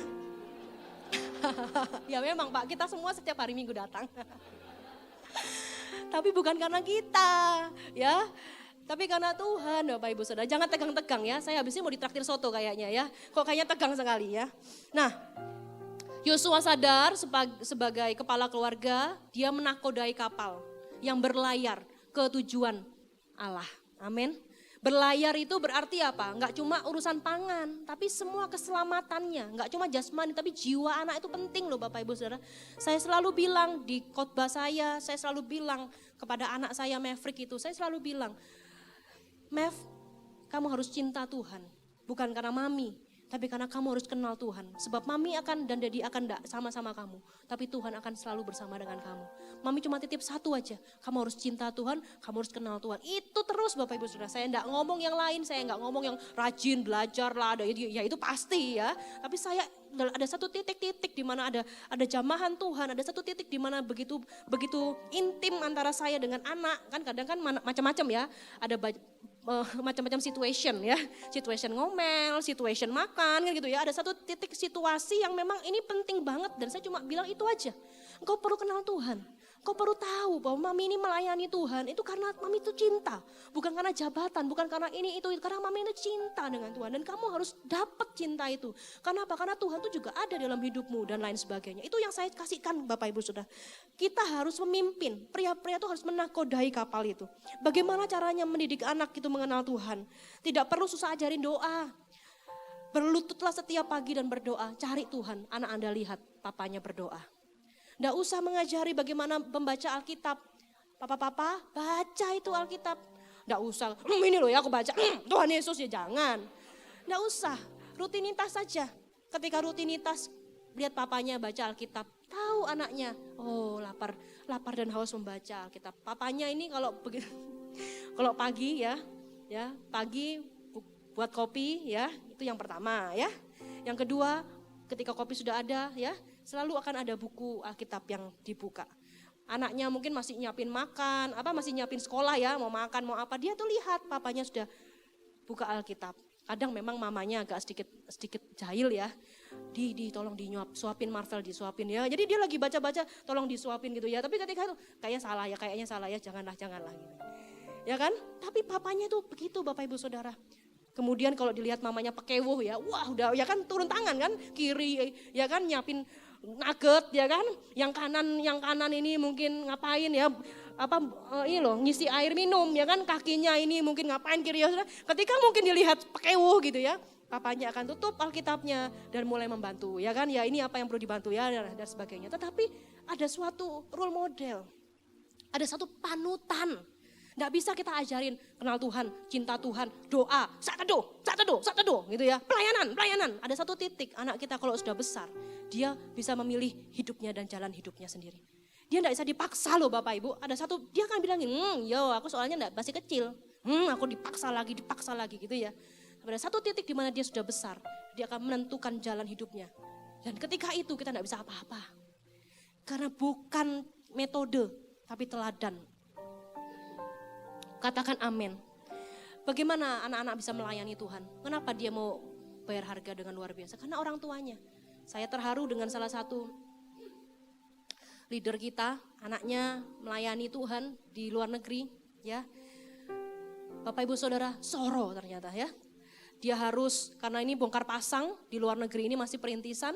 Ya memang Pak, kita semua setiap hari Minggu datang. Tapi bukan karena kita ya. Tapi karena Tuhan, Bapak Ibu Saudara, jangan tegang-tegang ya. Saya habisnya mau ditraktir soto kayaknya ya. Kok kayaknya tegang sekali ya. Nah, Yosua sadar sebagai kepala keluarga, dia menakodai kapal yang berlayar ke tujuan Allah. Amin. Berlayar itu berarti apa? Enggak cuma urusan pangan, tapi semua keselamatannya. Enggak cuma jasmani, tapi jiwa anak itu penting loh Bapak Ibu Saudara. Saya selalu bilang di khotbah saya selalu bilang kepada anak saya Maverick itu, saya selalu bilang, Mev, kamu harus cinta Tuhan. Bukan karena mami, tapi karena kamu harus kenal Tuhan. Sebab mami akan dan daddy akan enggak sama-sama kamu. Tapi Tuhan akan selalu bersama dengan kamu. Mami cuma titip satu aja. Kamu harus cinta Tuhan, kamu harus kenal Tuhan. Itu terus Bapak Ibu Saudara. Saya enggak ngomong yang lain, saya enggak ngomong yang rajin, belajar lah. Ya itu pasti ya. Tapi saya ada satu titik-titik di mana ada jamahan Tuhan, ada satu titik di mana begitu intim antara saya dengan anak. Kan kadang kan macam-macam ya. Ada macam-macam situation ya, situation ngomel, situation makan kan gitu ya. Ada satu titik situasi yang memang ini penting banget dan saya cuma bilang itu aja. Engkau perlu kenal Tuhan. Engkau perlu tahu bahwa mami ini melayani Tuhan itu karena mami itu cinta. Bukan karena jabatan, bukan karena ini itu. Karena mami itu cinta dengan Tuhan. Dan kamu harus dapat cinta itu. Karena apa? Karena Tuhan itu juga ada dalam hidupmu dan lain sebagainya. Itu yang saya kasihkan Bapak Ibu Saudara. Kita harus memimpin. Pria-pria itu harus menakodai kapal itu. Bagaimana caranya mendidik anak itu mengenal Tuhan. Tidak perlu susah ajarin doa. Berlututlah setiap pagi dan berdoa. Cari Tuhan. Anak Anda lihat papanya berdoa. Nggak usah mengajari bagaimana membaca Alkitab. Papa, baca itu Alkitab. Nggak usah, ini loh ya aku baca, Tuhan Yesus ya jangan. Nggak usah, rutinitas saja. Ketika rutinitas, lihat papanya baca Alkitab. Tahu anaknya, oh lapar dan haus membaca Alkitab. Papanya ini kalau pagi ya pagi buat kopi ya, itu yang pertama ya. Yang kedua, ketika kopi sudah ada ya, selalu akan ada buku Alkitab yang dibuka. Anaknya mungkin masih nyiapin makan, masih nyiapin sekolah ya, mau makan, mau apa. Dia tuh lihat papanya sudah buka Alkitab. Kadang memang mamanya agak sedikit jahil ya. Tolong suapin Marvel, disuapin ya. Jadi dia lagi baca-baca, tolong disuapin gitu ya. Tapi ketika itu kayaknya salah ya, janganlah gitu. Ya kan? Tapi papanya tuh begitu Bapak Ibu Saudara. Kemudian kalau dilihat mamanya pekewuh ya, wah udah ya kan turun tangan kan, kiri ya kan nyiapin nugget ya kan, yang kanan ini mungkin ngapain ya, ini loh ngisi air minum ya kan, kakinya ini mungkin ngapain kiri ya. Ketika mungkin dilihat pekewuh gitu ya, papanya akan tutup Alkitabnya dan mulai membantu ya kan, ya ini apa yang perlu dibantu ya dan sebagainya. Tetapi ada suatu role model, ada satu panutan. Nggak bisa kita ajarin kenal Tuhan, cinta Tuhan, doa, saat teduh gitu ya. Pelayanan. Ada satu titik anak kita kalau sudah besar, dia bisa memilih hidupnya dan jalan hidupnya sendiri. Dia nggak bisa dipaksa loh Bapak Ibu. Ada satu, dia akan bilangin, aku soalnya masih kecil. Aku dipaksa lagi gitu ya. Pada satu titik di mana dia sudah besar, dia akan menentukan jalan hidupnya. Dan ketika itu kita tidak bisa apa-apa. Karena bukan metode, tapi teladan. Katakan amin. Bagaimana anak-anak bisa melayani Tuhan? Kenapa dia mau bayar harga dengan luar biasa? Karena orang tuanya. Saya terharu dengan salah satu leader kita, anaknya melayani Tuhan di luar negeri, ya. Bapak Ibu Saudara, Soro ternyata ya. Dia harus, karena ini bongkar pasang di luar negeri ini masih perintisan.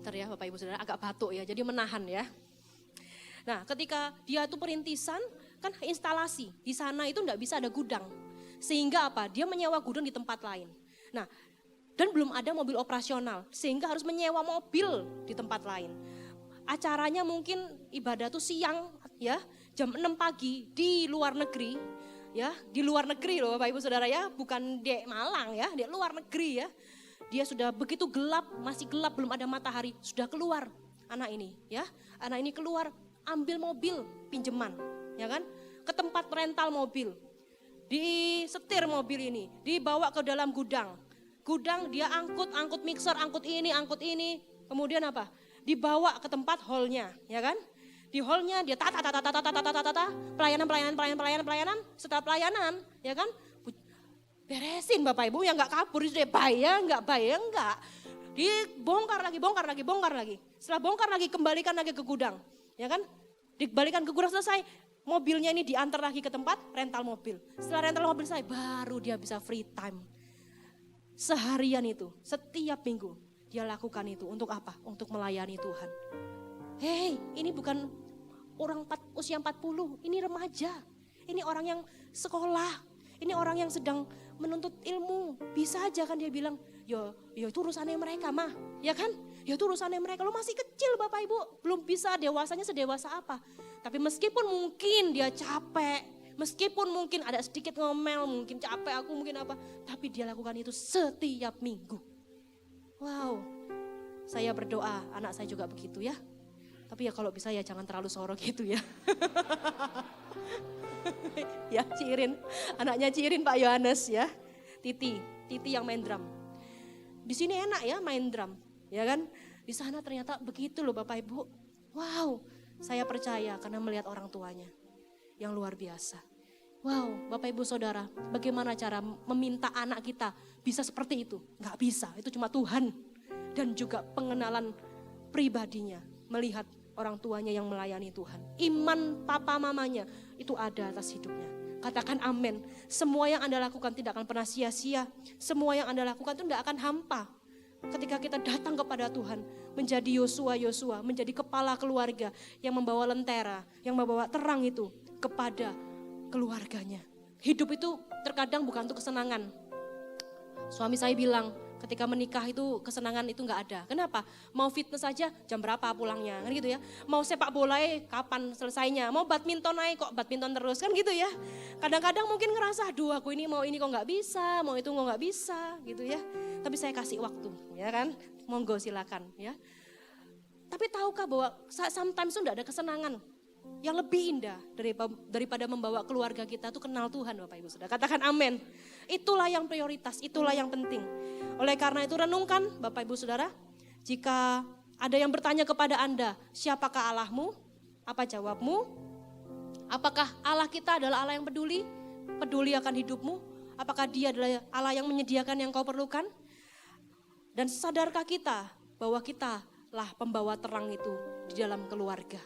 Bentar ya Bapak Ibu Saudara, agak batuk ya, jadi menahan ya. Nah ketika dia itu perintisan, kan instalasi, di sana itu enggak bisa ada gudang. Sehingga apa, dia menyewa gudang di tempat lain. Nah dan belum ada mobil operasional, sehingga harus menyewa mobil di tempat lain. Acaranya mungkin ibadah tuh siang ya, jam 6 pagi di luar negeri. Ya, di luar negeri loh Bapak Ibu Saudara ya, bukan di Malang ya, di luar negeri ya. Dia sudah begitu gelap, masih gelap, belum ada matahari, sudah keluar anak ini ya. Anak ini keluar ambil mobil pinjaman, ya kan? Ke tempat rental mobil. Disetir mobil ini, dibawa ke dalam gudang. Gudang dia angkut mixer, angkut ini. Kemudian apa? Dibawa ke tempat hallnya, ya kan? Di hallnya dia pelayanan, setelah pelayanan, ya kan? Beresin Bapak Ibu yang nggak kabur, sudah bayar nggak. Dibongkar lagi. Setelah bongkar lagi, kembalikan lagi ke gudang, ya kan? Dikembalikan ke gudang selesai, mobilnya ini diantar lagi ke tempat rental mobil. Setelah rental mobil selesai, baru dia bisa free time. Seharian itu, setiap minggu dia lakukan itu untuk apa? Untuk melayani Tuhan. Hei, ini bukan orang usia 40, ini remaja. Ini orang yang sekolah, ini orang yang sedang menuntut ilmu. Bisa aja kan dia bilang, ya itu urusannya mereka mah, ya kan? Ya itu urusannya mereka, lo masih kecil Bapak Ibu, belum bisa dewasanya sedewasa apa. Tapi meskipun mungkin dia capek, meskipun mungkin ada sedikit ngomel, mungkin capek aku mungkin apa, tapi dia lakukan itu setiap minggu. Wow, saya berdoa anak saya juga begitu ya. Tapi ya kalau bisa ya jangan terlalu sorok gitu ya. Ya Cirin, anaknya Cirin Pak Yohanes ya. Titi yang main drum. Di sini enak ya main drum, ya kan? Di sana ternyata begitu loh Bapak Ibu. Wow, saya percaya karena melihat orang tuanya yang luar biasa. Wow, Bapak Ibu Saudara, bagaimana cara meminta anak kita bisa seperti itu? Gak bisa, itu cuma Tuhan. Dan juga pengenalan pribadinya, melihat orang tuanya yang melayani Tuhan. Iman papa mamanya itu ada atas hidupnya. Katakan amin. Semua yang Anda lakukan tidak akan pernah sia-sia. Semua yang Anda lakukan itu tidak akan hampa. Ketika kita datang kepada Tuhan, menjadi Yosua, menjadi kepala keluarga yang membawa lentera, yang membawa terang itu kepada keluarganya. Hidup itu terkadang bukan untuk kesenangan. Suami saya bilang, ketika menikah itu kesenangan itu nggak ada. Kenapa? Mau fitness aja jam berapa pulangnya, kan gitu ya. Mau sepak bola kapan selesainya. Mau badminton kok badminton terus, kan gitu ya. Kadang-kadang mungkin ngerasa, aduh aku ini mau ini kok nggak bisa, mau itu kok nggak bisa, gitu ya. Tapi saya kasih waktu, ya kan. Monggo silakan, ya. Tapi tahukah bahwa sometimes itu nggak ada kesenangan yang lebih indah daripada membawa keluarga kita tuh kenal Tuhan Bapak Ibu Saudara. Katakan amin. Itulah yang prioritas, itulah yang penting. Oleh karena itu renungkan Bapak Ibu Saudara, jika ada yang bertanya kepada Anda, siapakah Allahmu? Apa jawabmu? Apakah Allah kita adalah Allah yang peduli akan hidupmu? Apakah Dia adalah Allah yang menyediakan yang kau perlukan? Dan sadarkah kita bahwa kita lah pembawa terang itu di dalam keluarga?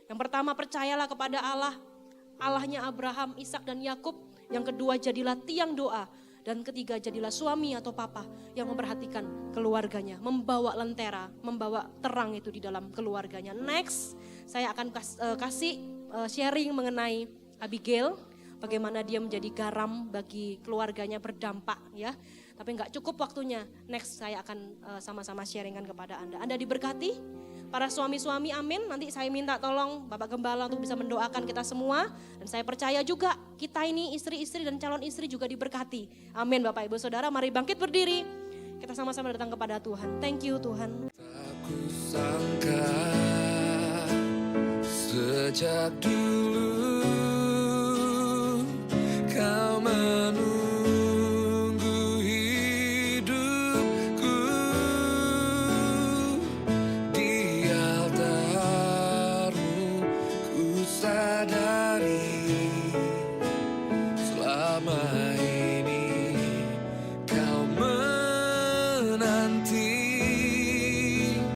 Yang pertama percayalah kepada Allah, Allahnya Abraham, Ishak dan Yakub. Yang kedua jadilah tiang doa. Dan ketiga jadilah suami atau papa yang memperhatikan keluarganya. Membawa lentera, membawa terang itu di dalam keluarganya. Next, saya akan kasih sharing mengenai Abigail. Bagaimana dia menjadi garam bagi keluarganya, berdampak ya. Tapi nggak cukup waktunya. Next saya akan sama-sama sharingkan kepada Anda. Anda diberkati. Para suami-suami amin, nanti saya minta tolong Bapak Gembala untuk bisa mendoakan kita semua. Dan saya percaya juga kita ini istri-istri dan calon istri juga diberkati. Amin Bapak Ibu Saudara, mari bangkit berdiri. Kita sama-sama datang kepada Tuhan. Thank you Tuhan. Tak kusangka sejak dulu kau menunggu hidupku. dari